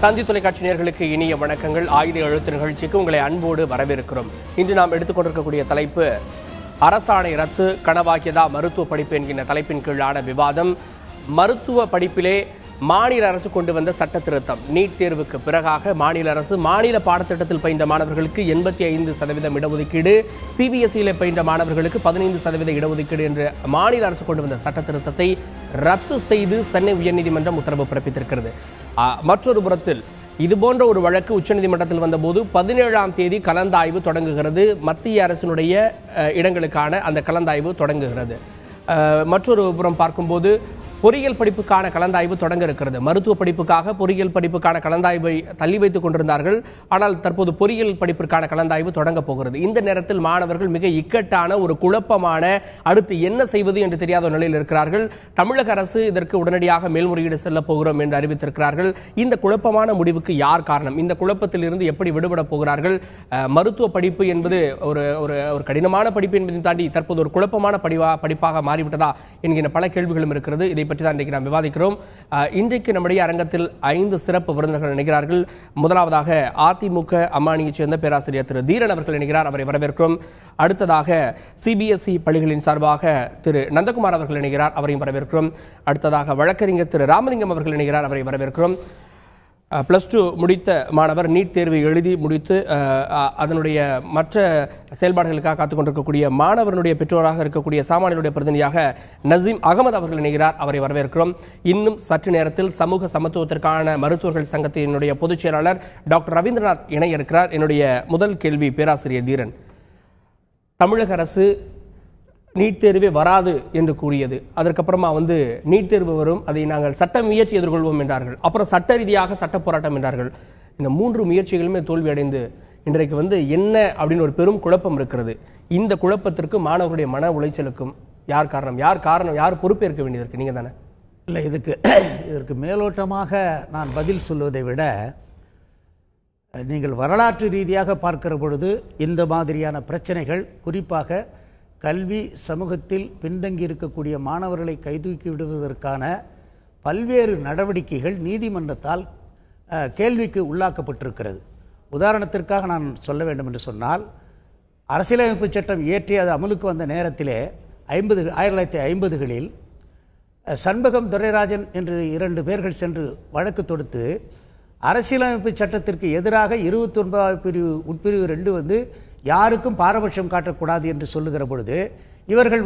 தந்தி தொலைக்காட்சி நேயர்களுக்கு இனிய வணக்கங்கள். ஆயுத எழுத்து நிகழ்ச்சிக்கு உங்களை அன்போடு வரவேற்கிறோம். இன்று நாம் எடுத்துக்கொண்டிருக்கக்கூடிய தலைப்பு அரசாணை ரத்து கனவாக்கியதா மருத்துவ படிப்பு என்கின்ற தலைப்பின் கீழான விவாதம். மருத்துவ படிப்பிலே மாநில அரசு கொண்டு வந்த சட்ட திருத்தம். நீட் தேர்வுக்கு பிறகாக மாநில அரசு மாநில பாடத்திட்டத்தில் பயின்ற மாணவர்களுக்கு 85% இடஒதுக்கீடு, சிபிஎஸ்இ பயின்ற மாணவர்களுக்கு 15% இடஒதுக்கீடு என்று மாநில அரசு கொண்டு வந்த சட்ட திருத்தத்தை ரத்து செய்து சென்னை உயர்நீதிமன்றம் உத்தரவு பிறப்பித்திருக்கிறது. மற்றொரு புறத்தில் இதுபோன்ற ஒரு வழக்கு உச்சநீதிமன்றத்தில் வந்தபோது 17ஆம் தேதி கலந்தாய்வு தொடங்குகிறது. மத்திய அரசினுடைய இடங்களுக்கான அந்த கலந்தாய்வு தொடங்குகிறது. மற்றொரு புறம் பார்க்கும்போது பொறியியல் படிப்புக்கான கலந்தாய்வு தொடங்க இருக்கிறது. மருத்துவ படிப்புக்காக பொறியியல் படிப்புக்கான கலந்தாய்வை தள்ளி வைத்துக் கொண்டிருந்தார்கள். ஆனால் தற்போது பொறியியல் படிப்பிற்கான கலந்தாய்வு தொடங்க போகிறது. இந்த நேரத்தில் மாணவர்கள் மிக இக்கட்டான ஒரு குழப்பமான அடுத்து என்ன செய்வது என்று தெரியாத நிலையில் இருக்கிறார்கள். தமிழக அரசு இதற்கு உடனடியாக மேல்முறையீடு செல்ல போகிறோம் என்று அறிவித்திருக்கிறார்கள். இந்த குழப்பமான முடிவுக்கு யார் காரணம்? இந்த குழப்பத்தில் இருந்து எப்படி விடுபட போகிறார்கள்? மருத்துவ படிப்பு என்பது ஒரு கடினமான படிப்பு என்பதை தாண்டி தற்போது ஒரு குழப்பமான படிப்பாக மாறிவிட்டதா என்கிற பல கேள்விகளும் இருக்கிறது. இதை பற்றி தான் இன்றைக்கு நாம் விவாதிக்கிறோம். இன்றைக்கு நம்முடைய அரங்கத்தில் 5 சிறப்பு விருந்தினர்கள் இணைகிறார்கள். முதலாவதாக அதிமுக அம்மானியைச் சேர்ந்த பேராசிரியர் திரு தீரன் அவர்கள் இணைகிறார். அவரை வரவேற்கிறோம். அடுத்ததாக சிபிஎஸ்இ பள்ளிகளின் சார்பாக திரு நந்தகுமார் அவர்கள் இணைகிறார். அவரையும் வரவேற்கிறோம். அடுத்ததாக வழக்கறிஞர் திரு ராமலிங்கம் அவர்கள் இணைகிறார். அவரை வரவேற்கிறோம். +2 முடித்த மாணவர், நீட் தேர்வை எழுதி முடித்து அதனுடைய மற்ற செயல்பாடுகளுக்காக காத்துக் கொண்டிருக்கக்கூடிய மாணவர்களுடைய பெற்றோராக இருக்கக்கூடிய சாமானியனுடைய பிரதிநிதியாக நசீம் அகமது அவர்கள் இணைகிறார். அவரை வரவேற்கிறோம். இன்னும் சற்று நேரத்தில் சமூக சமத்துவத்திற்கான மருத்துவர்கள் சங்கத்தினுடைய பொதுச் செயலாளர் டாக்டர் ரவீந்திரநாத் இணைய இருக்கிறார். என்னுடைய முதல் கேள்வி பேராசிரியர் தீரன், தமிழக அரசு நீட் தேர்வே வராது என்று கூறியது. அதற்கப்புறமா நீட் தேர்வு வரும், அதை நாங்கள் சட்டம் இயற்றி எதிர்கொள்வோம் என்றார்கள். அப்புறம் சட்ட ரீதியாக சட்ட போராட்டம் என்றார்கள். இந்த 3 முயற்சிகளுமே தோல்வியடைந்து இன்றைக்கு என்ன அப்படின்னு ஒரு பெரும் குழப்பம் இருக்கிறது. இந்த குழப்பத்திற்கு மாணவர்களுடைய மன உளைச்சலுக்கும் யார் காரணம்? யார் பொறுப்பேற்க வேண்டியது இருக்கு? நீங்க தானே? இல்லை, இதற்கு மேலோட்டமாக நான் பதில் சொல்வதை விட, நீங்கள் வரலாற்று ரீதியாக பார்க்கிற பொழுது இந்த மாதிரியான பிரச்சனைகள், குறிப்பாக கல்வி சமூகத்தில் பின்தங்கி இருக்கக்கூடிய மாணவர்களை கைதூக்கி விடுவதற்கான பல்வேறு நடவடிக்கைகள் நீதிமன்றத்தால் கேள்விக்கு உள்ளாக்கப்பட்டிருக்கிறது. உதாரணத்திற்காக நான் சொல்ல வேண்டும் என்று சொன்னால், அரசியலமைப்பு சட்டம் இயற்றி அது அமலுக்கு வந்த நேரத்திலே 1950களில் சண்பகம் துரைராஜன் என்று 2 பேர்கள் சென்று வழக்கு தொடுத்து அரசியலமைப்பு சட்டத்திற்கு எதிராக 29வது பிரிவு உட்பிரிவு 2 யாருக்கும் பாரபட்சம் காட்டக்கூடாது என்று சொல்லுகிற பொழுது, இவர்கள்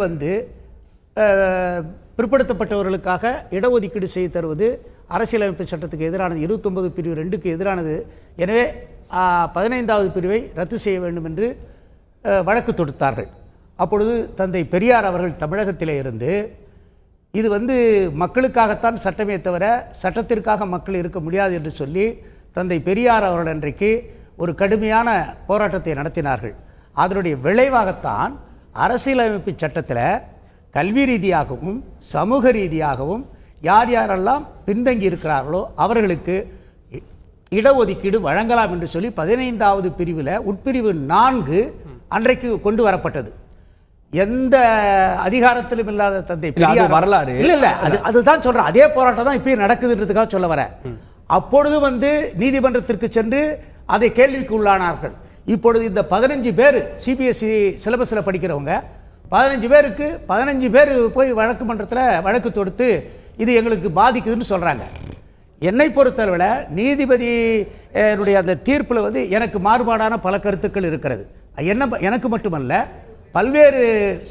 பிற்படுத்தப்பட்டவர்களுக்காக இடஒதுக்கீடு செய்து தருவது அரசியலமைப்பு சட்டத்துக்கு எதிரானது, 29 பிரிவு 2க்கு எதிரானது. எனவே 15வது பிரிவை ரத்து செய்ய வேண்டும் என்று வழக்கு தொடுத்தார்கள். அப்பொழுது தந்தை பெரியார் அவர்கள் தமிழகத்திலே இருந்து, இது மக்களுக்காகத்தான் சட்டமே தவிர சட்டத்திற்காக மக்கள் இருக்க முடியாது என்று சொல்லி தந்தை பெரியார் அவர்கள் அன்றைக்கு ஒரு கடுமையான போராட்டத்தை நடத்தினார்கள். அதனுடைய விளைவாகத்தான் அரசியலமைப்பு சட்டத்தில் கல்வி ரீதியாகவும் சமூக ரீதியாகவும் யாரெல்லாம் பின்தங்கி இருக்கிறார்களோ அவர்களுக்கு இடஒதுக்கீடு வழங்கலாம் என்று சொல்லி 15வது பிரிவில் உட்பிரிவு 4 அன்றைக்கு கொண்டு வரப்பட்டது. எந்த அதிகாரத்திலும் இல்லாத தந்தை பெரியார் வரலாறு இல்ல அதுதான் சொல்றேன். அதே போராட்டம் தான் இப்பயும் நடக்குதுன்றதுக்காக சொல்ல வரேன். அப்பொழுது நீதிமன்றத்திற்கு சென்று அதை கேள்விக்கு உள்ளானார்கள். இப்பொழுது இந்த 15 பேர் சிபிஎஸ்இ சிலபஸில் படிக்கிறவங்க 15 பேருக்கு 15 பேர் போய் வழக்கு மன்றத்தில் வழக்கு தொடுத்து இது எங்களுக்கு பாதிக்குதுன்னு சொல்றாங்க. என்னை பொறுத்தளவில் நீதிபதியுடைய அந்த தீர்ப்பில் எனக்கு மாறுபாடான பல கருத்துக்கள் இருக்கிறது. எனக்கு மட்டுமல்ல, பல்வேறு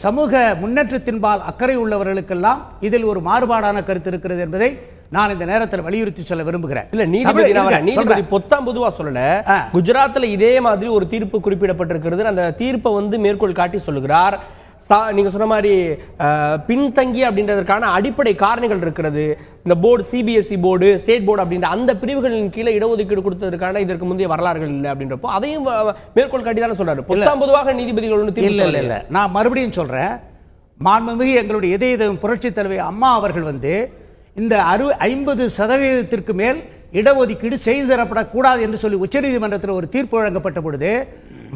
சமூக முன்னேற்றத்தின்பால் அக்கறை உள்ளவர்களுக்கெல்லாம் இதில் ஒரு மாறுபாடான கருத்து இருக்கிறது என்பதை நான் இந்த நேரத்தில் வலியுறுத்தி சொல்ல விரும்புகிறேன். இல்ல, நீதிபதி பொத்தாம் பொதுவா சொல்லல, குஜராத்ல இதே மாதிரி ஒரு தீர்ப்பு குறிப்பிடப்பட்டிருக்கிறது. அந்த தீர்ப்பை மேற்கோள் காட்டி சொல்லுகிறார், நீங்க சொன்ன மாதிரி பின்தங்கி அப்படின்றதற்கான அடிப்படை காரணிகள் இருக்கிறது. இந்த board, CBSE board, state board அப்படின்ற அந்த பிரிவுகளின் கீழே இடஒதுக்கீடு கொடுத்ததற்கான இதற்கு முந்தைய வரலாறுகள் இல்லை அப்படின்றப்போ அதையும் மேற்கோள் காட்டி தானே சொல்றாரு. பொதுவாக நீதிபதிகள் இல்ல. நான் மறுபடியும் சொல்றேன், மாண்புமிகு எங்களுடைய இதய புரட்சி தலைவி அம்மா அவர்கள் இந்த 50% மேல் இடஒதுக்கீடு செய்து தரப்படக்கூடாது என்று சொல்லி உச்சநீதிமன்றத்தில் ஒரு தீர்ப்பு வழங்கப்பட்ட பொழுது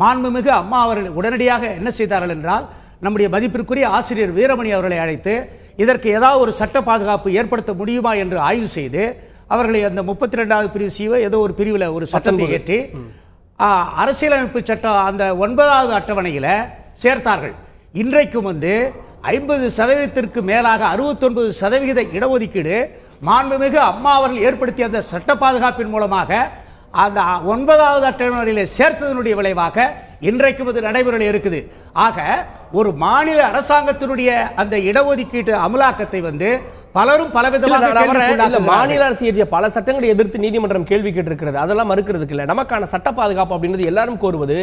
மாண்புமிகு அம்மா அவர்கள் உடனடியாக என்ன செய்தார்கள் என்றால், நம்முடைய மதிப்பிற்குரிய ஆசிரியர் வீரமணி அவர்களை அழைத்து இதற்கு ஏதாவது ஒரு சட்ட பாதுகாப்பு ஏற்படுத்த முடியுமா என்று ஆய்வு செய்து அவர்களை அந்த 32வது பிரிவு சீவ ஏதோ ஒரு பிரிவில் ஒரு சட்டத்தை ஏற்றி அரசியலமைப்பு சட்டம் அந்த 9வது அட்டவணையில் சேர்த்தார்கள். இன்றைக்கும் 50% மேலாக 69% இடஒதுக்கீடு மாண்புமிகு அம்மா அவர்கள் ஏற்படுத்திய அந்த சட்ட பாதுகாப்பின் மூலமாக அந்த 9வது அட்டவணையில் சேர்த்ததனுடைய விளைவாக இன்றைக்கும் அது நடைமுறையில் இருக்குது. ஆக ஒரு மாநில அரசாங்கத்தினுடைய அந்த இடஒதுக்கீட்டு அமலாக்கத்தை பலரும் பலவிதமாக மாநில அரசு இயற்றிய பல சட்டங்களை எதிர்த்து நீதிமன்றம் கேள்வி கேட்டிருக்கிறது. அதெல்லாம் மறுக்கிறதுக்கு இல்ல. நமக்கான சட்ட பாதுகாப்பு அப்படின்றது எல்லாரும் கோருவது.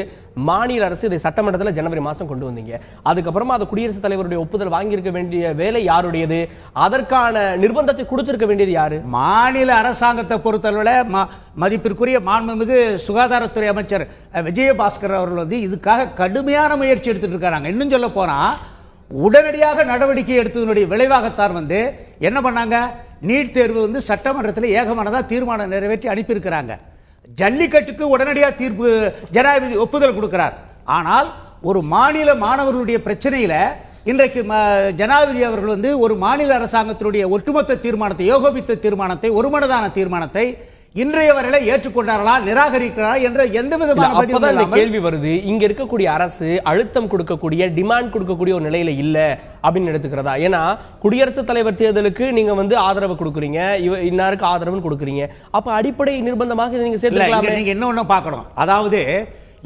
மாநில அரசு இதை சட்டமன்றத்தில் ஜனவரி மாசம் கொண்டு வந்தீங்க. அதுக்கப்புறமா அது குடியரசுத் தலைவருடைய ஒப்புதல் வாங்கியிருக்க வேண்டிய வேலை யாருடையது? அதற்கான நிர்பந்தத்தை கொடுத்திருக்க வேண்டியது யாரு? மாநில அரசாங்கத்தை பொறுத்தளவில் மதிப்பிற்குரிய மாண்புமிகு சுகாதாரத்துறை அமைச்சர் விஜயபாஸ்கர் அவர்கள் இதுக்காக கடுமையான முயற்சி எடுத்துட்டு இருக்காங்க. இன்னும் சொல்ல போனா உடனடியாக நடவடிக்கை எடுத்ததனுடைய விளைவாகத்தான் என்ன பண்ணாங்க, நீட் தேர்வு சட்டமன்றத்தில் ஏகமனதா தீர்மானம் நிறைவேற்றி அனுப்பியிருக்கிறாங்க. ஜல்லிக்கட்டுக்கு உடனடியாக தீர்ப்பு ஜனாதிபதி ஒப்புதல் கொடுக்கிறார். ஆனால் ஒரு மாநில மாணவர்களுடைய பிரச்சனையில இன்றைக்கு ஜனாதிபதி அவர்கள் ஒரு மாநில அரசாங்கத்தினுடைய ஒட்டுமொத்த தீர்மானத்தை, ஏகோபித்த தீர்மானத்தை, ஒருமனதான தீர்மானத்தை இன்றைய வரையில ஏற்றுக்கொண்டார்களா நிராகரிக்கிறாரா என்ற எந்த விதமான கேள்வி வருது. இங்க இருக்கக்கூடிய அரசு அழுத்தம் கொடுக்கக்கூடிய, டிமாண்ட் கொடுக்கக்கூடிய ஒரு நிலையில இல்ல அப்படின்னு எடுத்துக்கிறதா? ஏன்னா குடியரசுத் தலைவர் தேர்தலுக்கு நீங்க ஆதரவு கொடுக்குறீங்க, இன்னாருக்கு ஆதரவு கொடுக்குறீங்க. அப்ப அடிப்படை நிர்பந்தமாக நீங்க சேர்த்துக்கலாம். நீங்க இன்னொன்னு பார்க்கணும். அதாவது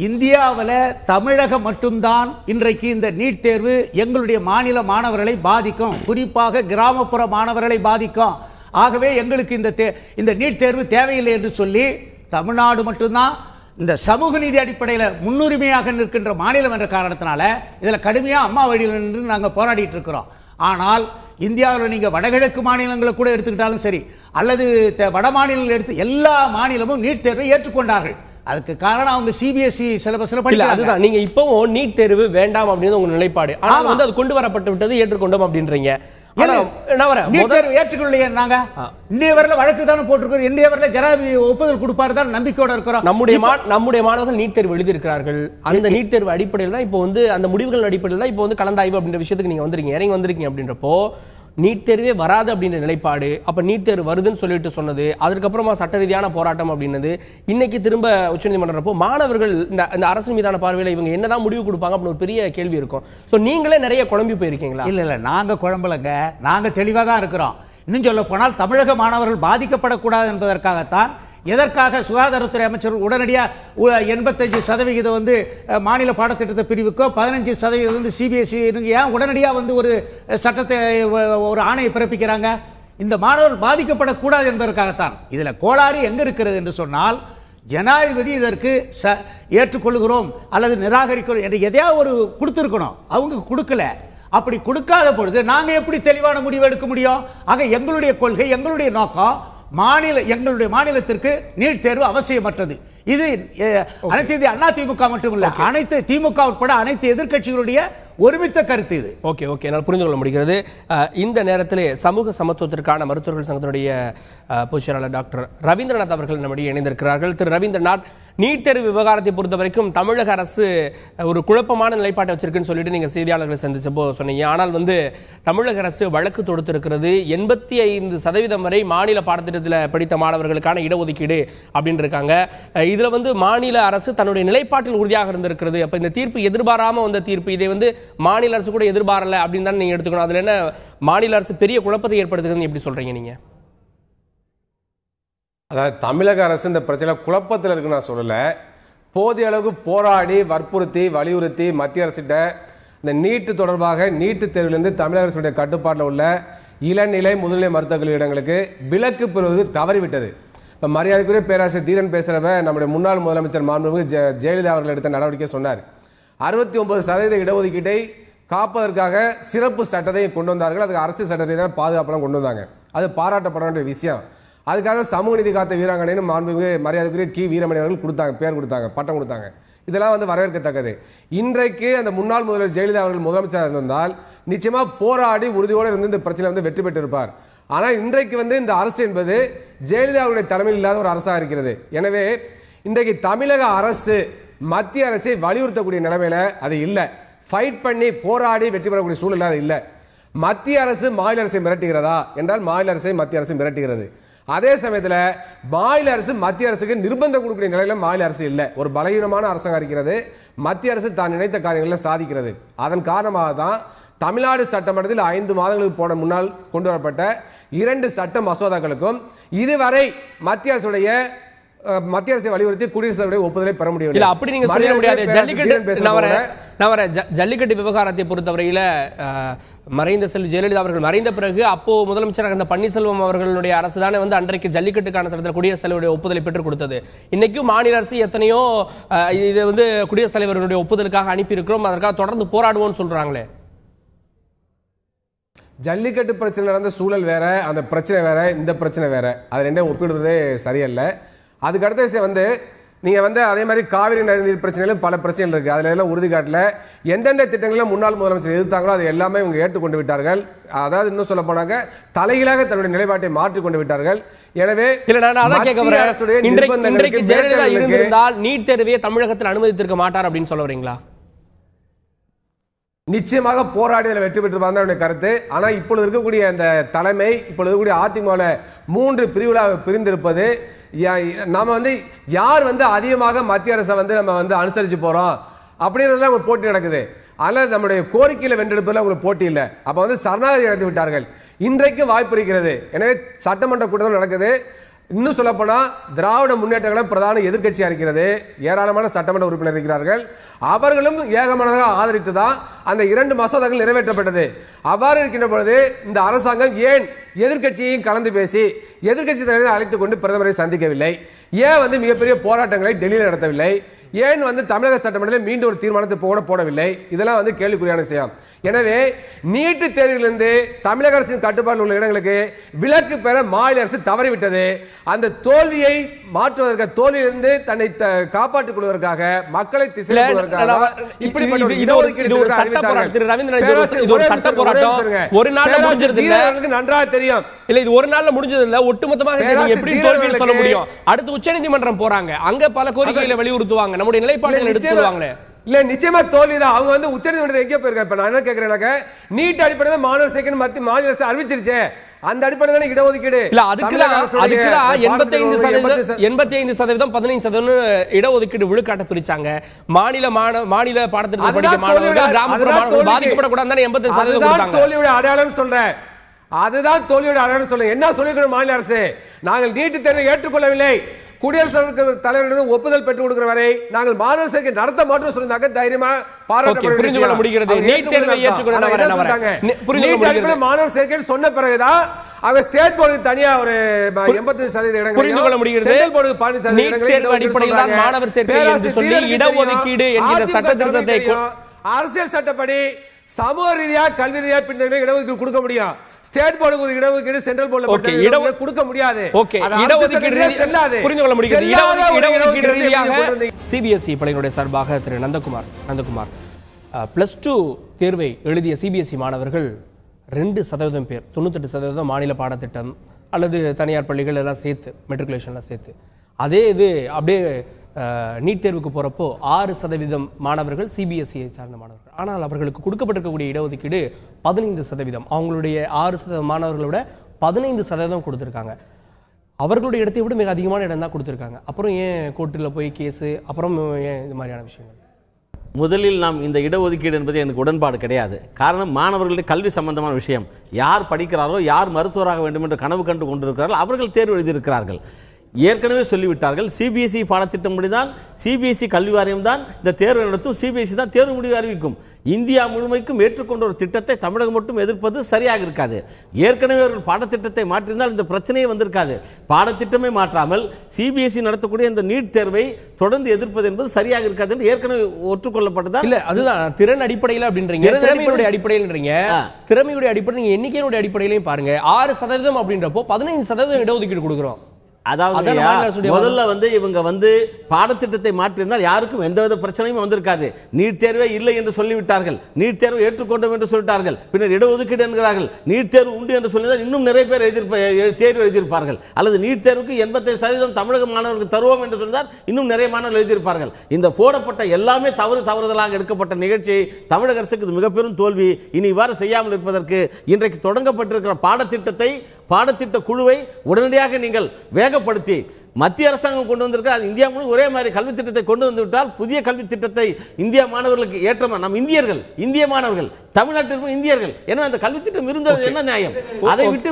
இந்தியாவில் தமிழகம் மட்டும்தான் இன்றைக்கு இந்த நீட் தேர்வு எங்களுடைய மாநில மாணவர்களை பாதிக்கும், குறிப்பாக கிராமப்புற மாணவர்களை பாதிக்கும். ஆகவே எங்களுக்கு இந்த நீட் தேர்வு தேவையில்லை என்று சொல்லி தமிழ்நாடு மட்டும்தான் இந்த சமூக நீதி அடிப்படையில் முன்னுரிமையாக நிற்கின்ற மாநிலம் என்ற காரணத்தினால இதில் கடுமையாக அம்மா வழியில் நின்று நாங்கள் போராடிட்டு இருக்கிறோம். ஆனால் இந்தியாவில் நீங்கள் வடகிழக்கு மாநிலங்களை கூட எடுத்துக்கிட்டாலும் சரி, அல்லது வட மாநிலங்கள் எடுத்து எல்லா மாநிலமும் நீட் தேர்வை ஏற்றுக்கொண்டார்கள். அதுக்கு காரணம் அவங்க சிபிஎஸ்இ சிலபஸ்ல படிக்கல. அதுதான் நீங்க இப்பவும் நீட் தேர்வு வேண்டாம் அப்படின்னு உங்க நிலைப்பாடு. ஆனா அது கொண்டு வரப்பட்டு விட்டது, ஏற்றுக்கொண்டோம் அப்படின்றீங்க. ஏற்றுக்கொள்ளையே நாங்க இந்திய வரல வழக்கு தானே போட்டிருக்கோம். இந்திய வரல ஜனாதிபதி ஒப்புதல் கொடுப்பாரு தான் நம்பிக்கையோட இருக்கிறோம். நம்முடைய மாணவர்கள் நீட் தேர்வு எழுதியிருக்கிறார்கள். அந்த நீட் தேர்வு அடிப்படையில் தான் இப்போ அந்த முடிவுகள் அடிப்படையில் தான் இப்போ கலந்தாய்வு அப்படின்ற விஷயத்துக்கு நீங்க வந்திருக்கீங்க அப்படின்றப்போ நீட் தேர்வே வராது அப்படின்ற நிலைப்பாடு. அப்ப நீட் தேர்வு வருதுன்னு சொல்லிட்டு சொன்னது, அதுக்கப்புறமா சட்ட ரீதியான போராட்டம் அப்படின்னது, இன்னைக்கு திரும்ப உச்சநீதிமன்றப்போ மாணவர்கள் இந்த அரசு மீதான பார்வையில் இவங்க என்னதான் முடிவு கொடுப்பாங்க அப்படின்னு ஒரு பெரிய கேள்வி இருக்கும். ஸோ நீங்களே நிறைய குழம்பி போயிருக்கீங்களா? இல்ல நாங்க குழம்பலங்க, நாங்க தெளிவா தான் இருக்கிறோம். இன்னும் சொல்ல போனால் தமிழக மாணவர்கள் பாதிக்கப்படக்கூடாது என்பதற்காகத்தான் எதற்காக சுகாதாரத்துறை அமைச்சர் உடனடியாக 85% மாநில பாடத்திட்ட பிரிவுக்கோ 15% சிபிஎஸ்இ ஏன் உடனடியாக ஒரு சட்டத்தை ஒரு ஆணையை பிறப்பிக்கிறாங்க? இந்த மாணவர்கள் பாதிக்கப்படக்கூடாது என்பதற்காகத்தான். இதுல கோளாறு எங்க இருக்கிறது என்று சொன்னால், ஜனாதிபதி இதற்கு ஏற்றுக்கொள்கிறோம் அல்லது நிராகரிக்கிறோம் என்று எதையாவது ஒரு கொடுத்திருக்கணும். அவங்க கொடுக்கல. அப்படி கொடுக்காத பொழுது நாங்க எப்படி தெளிவான முடிவு எடுக்க முடியும்? ஆக எங்களுடைய கொள்கை, எங்களுடைய நோக்கம் எங்களுடைய மாநிலத்திற்கு நீட் தேர்வு அவசியமற்றது. இது அனைத்து இந்திய அண்ணா திமுக மட்டுமல்ல, அனைத்து திமுக உட்பட அனைத்து எதிர்க்கட்சிகளுடைய ஒருமித்த கருத்து இது. ஓகே, என்னால் புரிந்து கொள்ள முடிகிறது. இந்த நேரத்தில் சமூக சமத்துவத்திற்கான மருத்துவர்கள் சங்கத்தினுடைய பொதுச் செயலாளர் டாக்டர் ரவீந்திரநாத் அவர்கள் நம்முடைய இணைந்திருக்கிறார்கள். திரு ரவீந்திரநாத், நீட் தேர்வு விவகாரத்தை பொறுத்த வரைக்கும் தமிழக அரசு ஒரு குழப்பமான நிலைப்பாட்டை வச்சிருக்குன்னு சொல்லிட்டு நீங்க செய்தியாளர்களை சந்திச்சப்போ சொன்னீங்க. ஆனால் தமிழக அரசு வழக்கு தொடுத்திருக்கிறது. 85% வரை மாநில பாடத்திட்டத்தில் படித்த மாணவர்களுக்கான இடஒதுக்கீடு அப்படின்னு இருக்காங்க. இதுல மாநில அரசு தன்னுடைய நிலைப்பாட்டில் உறுதியாக இருந்திருக்கிறது. அப்ப இந்த தீர்ப்பு எதிர்பாராம வந்த தீர்ப்பு, இதை மாநில அரசு கூட எதிர்பாரல அப்படின்னு தான் நீங்க எடுத்துக்கணும். அதுல என்ன மாநில அரசு பெரிய குழப்பத்தை ஏற்படுத்துகிறது எப்படி சொல்றீங்க நீங்க? அதாவது தமிழக அரசு இந்த பிரச்சனை குழப்பத்தில் இருக்குன்னு நான் சொல்லல. போதிய அளவுக்கு போராடி வற்புறுத்தி வலியுறுத்தி மத்திய அரசிட்ட இந்த நீட்டு தொடர்பாக நீட்டு தேர்விலிருந்து தமிழக அரசுடைய கட்டுப்பாட்டில் உள்ள இளநிலை முதுநிலை மருத்துவக் கல்வி இடங்களுக்கு விலக்கு பெறுவது தவறிவிட்டது. இப்போ மரியாதைக்குரிய பேராசிரியர் தீரன் பேசுறவ நம்முடைய முன்னாள் முதலமைச்சர் மாண்புமிகு ஜெயலலிதா அவர்கள் எடுத்த நடவடிக்கை சொன்னார். 69% இடஒதுக்கீட்டை காப்பதற்காக சிறப்பு சட்டத்தை கொண்டு வந்தார்கள். அதுக்கு அரசியல் சட்டத்தை பாதுகாப்பெல்லாம் கொண்டு வந்தாங்க. அது பாராட்டப்பட வேண்டிய விஷயம். அதுக்காக சமூக நீதி காத்த வீராங்கனைன்னு மாண்புமிகு மரியாதைக்குரிய கி வீரமணி அவர்கள் கொடுத்தாங்க, பேர் கொடுத்தாங்க, பட்டம் கொடுத்தாங்க. இதெல்லாம் வரவேற்கத்தக்கது. இன்றைக்கு அந்த முன்னாள் முதல்வர் ஜெயலலிதா அவர்கள் முதலமைச்சராக இருந்தால் நிச்சயமா போராடி உறுதியோடு இருந்து இந்த பிரச்சனை வெற்றி பெற்றிருப்பார். ஆனால் இன்றைக்கு இந்த அரசு என்பது ஜெயலலிதா அவருடைய தலைமையில் இல்லாத ஒரு அரசாக இருக்கிறது. எனவே இன்றைக்கு தமிழக அரசு மத்திய அரசை வலியுறுத்தக்கூடிய நிலைமையில அது இல்லை. ஃபைட் பண்ணி போராடி வெற்றி பெறக்கூடிய சூழல் அது இல்லை. மத்திய அரசு மாநில அரசை மிரட்டுகிறதா என்றால் மாநில அரசை மத்திய அரசு மிரட்டுகிறது. அதே சமயத்தில் மாநில அரசு மத்திய அரசுக்கு நிர்பந்தம் கொடுக்கிற நிலையில மாநில அரசு இல்லை. ஒரு பலவீனமான அரசாங்கம் இருக்கிறது. மத்திய அரசு தான் நினைத்த காரியங்களை சாதிக்கிறது. அதன் காரணமாக தான் தமிழ்நாடு சட்டமன்றத்தில் 5 மாதங்களுக்கு முன்னால் கொண்டு வரப்பட்ட 2 சட்ட மசோதாக்களுக்கும் இதுவரை மத்திய அரசை வலியுறுத்தி குடியரசுத் தலைவருடைய ஒப்புதலை பெற முடியவில்லை. அப்படி நீங்க சொல்ல முடியாது. ஜல்லிக்கட்டு விவகாரத்தை பொறுத்தவரையில மறைந்த செல்வி ஜெயலலிதா அவர்கள் மறைந்த பிறகு அப்போ முதலமைச்சராக இருந்த பன்னீர்செல்வம் அவர்களுடைய அரசு தானே வந்து அன்றைக்கு ஜல்லிக்கட்டுக்கான சட்டத்தில் குடியரசுத் தலைவருடைய ஒப்புதலை பெற்றுக் கொடுத்தது. இன்னைக்கும் மாநில அரசு எத்தனையோ இது வந்து குடியரசுத் தலைவருடைய ஒப்புதலுக்காக அனுப்பி இருக்கிறோம், அதற்காக தொடர்ந்து போராடுவோம்னு சொல்றாங்களே. ஜல்லிக்கட்டு பிரச்சனை நடந்த சூழல் வேற, அந்த பிரச்சனை வேற, இந்த பிரச்சனை வேற, அது ரெண்டையும் ஒப்பிடுறதே சரியல்ல. அதுக்கு அடுத்த வந்து நீங்க வந்து அதே மாதிரி காவிரி நதிநீர் பிரச்சனையிலும் பல பிரச்சனைகள் இருக்கு. அதுல எல்லாம் உறுதி காட்டல. எந்தெந்த திட்டங்களும் முன்னாள் முதலமைச்சர் எதிர்த்தாங்களோ அது எல்லாமே இவங்க ஏற்றுக்கொண்டு விட்டார்கள். அதாவது இன்னும் சொல்ல போனாங்க தலைகீழாக தன்னுடைய நிலைப்பாட்டை மாற்றிக் கொண்டு விட்டார்கள். எனவே இன்றைக்கு ஜெயலலிதா இருந்திருந்தால் நீட் தேர்வை தமிழகத்தில் அனுமதித்திருக்க மாட்டார் அப்படின்னு சொல்ல வரீங்களா? நிச்சயமாக போராடி வெற்றி பெற்று கருத்து. ஆனா இப்பொழுது இருக்கக்கூடிய அந்த தலைமை, இப்பொழுது இருக்கக்கூடிய அதிமுக 3 பிரிவுகளாக பிரிந்திருப்பது, நாம வந்து யார் வந்து அதிகமாக மத்திய அரசை வந்து நம்ம வந்து அனுசரிச்சு போறோம் அப்படின்றதுல ஒரு போட்டி நடக்குது. அதனால நம்முடைய கோரிக்கையில வென்றெடுப்பதில் உங்களுக்கு போட்டி இல்லை. அப்ப வந்து சரணாகதி அடைந்து விட்டார்கள். இன்றைக்கு வாய்ப்பு இருக்கிறது. எனவே சட்டமன்ற கூட்டம் நடக்குது. இன்னும் சொல்ல போனா திராவிட முன்னேற்ற கழகம் பிரதான எதிர்க்கட்சியா இருக்கிறது. ஏராளமான சட்டமன்ற உறுப்பினர் இருக்கிறார்கள். அவர்களும் ஏகமனதாக ஆதரித்துதான் அந்த 2 மசோதாக்கள் நிறைவேற்றப்பட்டது. அவ்வாறு இருக்கின்ற பொழுது இந்த அரசாங்கம் ஏன் எதிர்க்கட்சியையும் கலந்து பேசி எதிர்க்கட்சி தலைவரை அழைத்துக் கொண்டு பிரதமரை சந்திக்கவில்லை? ஏன் வந்து மிகப்பெரிய போராட்டங்களை டெல்லியில் நடத்தவில்லை? ஏன் வந்து தமிழக சட்டமன்றத்தில் மீண்டும் ஒரு தீர்மானத்தை போடவில்லை? இதெல்லாம் வந்து கேள்விக்குறியான விஷயம். எனவே நீட்டு தேர்விலிருந்து தமிழக அரசின் கட்டுப்பாட்டில் உள்ள இடங்களுக்கு விலக்கு பெற மாநில அரசு தவறிவிட்டது. அந்த தோல்வியை மாற்றுவதற்கு, தோல்வியிலிருந்து தன்னை காப்பாற்றிக் கொள்வதற்காக, மக்களை திசை நன்றாக தெரியும். இல்ல இது ஒரு நாள்ல முடிஞ்சது இல்ல, ஒட்டுமொத்தமாக எப்படி தோல்வின்னு சொல்ல முடியும்? அடுத்து உச்சநீதிமன்றம் போறாங்க, அங்க பல கோரிக்கைகளை வலியுறுத்துவாங்க, நம்முடைய நிலைப்பாடுகளை எடுத்து சொல்லுவாங்களே. இல்ல நிச்சயமா தோல்விதான். அவங்க வந்து உச்சநீதிமன்றத்தை எங்க போயிருக்காங்க? இப்ப நான் என்ன கேக்குறேன், நீட் அடிப்படையில் மாணவர் சேர்க்கை மத்திய மாநில அரசு அறிவிச்சிருச்சே, அந்த அடிப்படையில் இடஒதுக்கீடு இல்ல. அதுக்குதான் 85% 15% இடஒதுக்கீடு விழுக்காட்ட பிரிச்சாங்க. மாநில பாடத்திட்டத்தில் படிக்கும் மாணவர்கள், கிராமப்புற மாணவர்கள் பாதிக்கப்படக்கூடாது. 85% தோல்வியோட அடையாளம் சொல்றேன். அதுதான் தோல்வியோட அடையாளம் சொல்றேன். என்ன சொல்லிருக்கணும் மாநில அரசு? நாங்கள் நீட்டு தேர்வை ஏற்றுக்கொள்ளவில்லை, குடியரசுத் தலைவரிடம் ஒப்புதல் பெற்றுக் கொடுக்கிற வரை நாங்கள் மாணவர் சேர்க்கை நடத்த மாட்டோம் சொல்லிருந்தாங்க. தைரியமா புரிந்து கொள்ள முடிகிறது. நீட் தேர்வை ஏற்றுக்கொள்ள மாணவர் சேர்க்கை சொன்ன பிறகுதான் அவங்க ஸ்டேட் போர்டு தனியா ஒரு 85% இடங்கள் புரிந்து கொள்ள முடிகிறது. சென்ட்ரல் போர்டு 15% இடங்கள் அடிப்படையில் தான் மாணவர் சேர்க்கை என்று சொல்லி இடஒதுக்கீடு என்கிற சட்ட திருத்தத்தை அரசியல் சட்டப்படி சமூக ரீதியா கல்வி ரீதியா பின்னணி இடஒதுக்கீடு கொடுக்க முடியும். ஸ்டேட் போர்டு ஒரு இடஒதுக்கீடு சென்ட்ரல் போர்டுல கொடுக்க முடியாது. புரிந்து கொள்ள முடிகிறது. இடஒதுக்கீடு ரீதியாக சிபிஎஸ்இ பள்ளியினுடைய சார்பாக திரு நந்தகுமார் +2 தேர்வை எழுதிய சிபிஎஸ்இ மாணவர்கள் 2% பேர், 98% மாநில பாடத்திட்டம் அல்லது தனியார் பள்ளிகள் எல்லாம் சேர்த்து, மெட்ரிகுலேஷன்லாம் சேர்த்து, அதே இது அப்படியே நீட் தேர்வுக்கு போறப்போ 6% மாணவர்கள் சிபிஎஸ்இயை சார்ந்த மாணவர்கள். ஆனால் அவர்களுக்கு கொடுக்கப்பட்டிருக்கக்கூடிய இடஒதுக்கீடு 15%. அவங்களுடைய 6% மாணவர்களை விட 15% கொடுத்துருக்காங்க. அவர்களுடைய இடத்தை விட மிக அதிகமான இடம் தான் கொடுத்துருக்காங்க. அப்புறம் ஏன் கோர்ட்டில் போய் கேஸு, அப்புறம் ஏன் இது மாதிரியான விஷயங்கள்? முதலில் நாம் இந்த இடஒதுக்கீடு என்பது எனக்கு உடன்பாடு கிடையாது. காரணம், மாணவர்களுடைய கல்வி சம்பந்தமான விஷயம். யார் படிக்கிறாரோ, யார் மருத்துவராக வேண்டும் என்று கனவு கண்டு கொண்டிருக்கிறார்கள், அவர்கள் தேர்வு எழுதியிருக்கிறார்கள். ஏற்கனவே சொல்லிவிட்டார்கள், சிபிஎஸ்இ பாடத்திட்டம் முடிதான், சிபிஎஸ்இ கல்வி வாரியம் தான் இந்த தேர்வு நடத்தும், சிபிஎஸ்இ தான் தேர்வு முடிவு அறிவிக்கும். இந்தியா முழுமைக்கும் ஏற்றுக்கொண்ட ஒரு திட்டத்தை தமிழகம் மட்டும் எதிர்ப்பது சரியாக இருக்காது. ஏற்கனவே ஒரு பாடத்திட்டத்தை மாற்றியிருந்தால் இந்த பிரச்சனையே வந்திருக்காது. பாடத்திட்டமே மாற்றாமல் சிபிஎஸ்இ நடத்தக்கூடிய இந்த நீட் தேர்வை தொடர்ந்து எதிர்ப்பது என்பது சரியாக இருக்காது என்று ஏற்கனவே ஒற்றுக்கொள்ளப்பட்டதான். இல்ல, அதுதான் திறன் அடிப்படையில் அப்படின்றீங்க, திறமையுடைய அடிப்படையில்ன்றீங்க. திறமையுடைய அடிப்படை நீங்க எண்ணிக்கையுடைய அடிப்படையிலையும் பாருங்க. 6% அப்படின்றப்போ 15% இடஒதுக்கீடு கொடுக்குறோம். அதாவது முதல்ல வந்து இவங்க வந்து பாடத்திட்டத்தை மாற்றியிருந்தால் யாருக்கும் எந்தவித பிரச்சனையும் வந்திருக்காது. நீட் தேர்வே இல்லை என்று சொல்லிவிட்டார்கள், நீட் தேர்வு ஏற்றுக்கொண்டோம் என்று சொல்லிட்டார்கள், பின்னர் இடஒதுக்கீடு என்கிறார்கள். நீட் தேர்வு உண்டு என்று சொல்லிதான் இன்னும் நிறைய பேர் தேர்வு எழுதியிருப்பார்கள். அல்லது நீட் தேர்வுக்கு 85% தமிழக மாணவர்களுக்கு தருவோம் என்று சொல்லிதான் இன்னும் நிறைய மாணவர்கள் எழுதியிருப்பார்கள். இந்த போடப்பட்ட எல்லாமே தவறுதலாக எடுக்கப்பட்ட நிகழ்ச்சி தமிழக அரசுக்கு மிகப்பெரும் தோல்வி. இனி இவ்வாறு செய்யாமல் இருப்பதற்கு இன்றைக்கு தொடங்கப்பட்டிருக்கிற பாடத்திட்டத்தை பாடத்திட்ட குழுவை உடனடியாக நீங்கள் வேகப்படுத்தி மத்திய அரசாங்கம் கொண்டு வந்திருக்க அது இந்தியா முழு ஒரே மாதிரி கல்வி திட்டத்தை கொண்டு வந்துவிட்டால் புதிய கல்வி திட்டத்தை இந்திய மாணவர்களுக்கு ஏற்றமா நம் இந்தியர்கள் இந்திய மாணவர்கள் தமிழ்நாட்டில் இந்தியர்கள் ஏன்னா அந்த கல்வி திட்டம் இருந்தது என்ன நியாயம் அதை விட்டு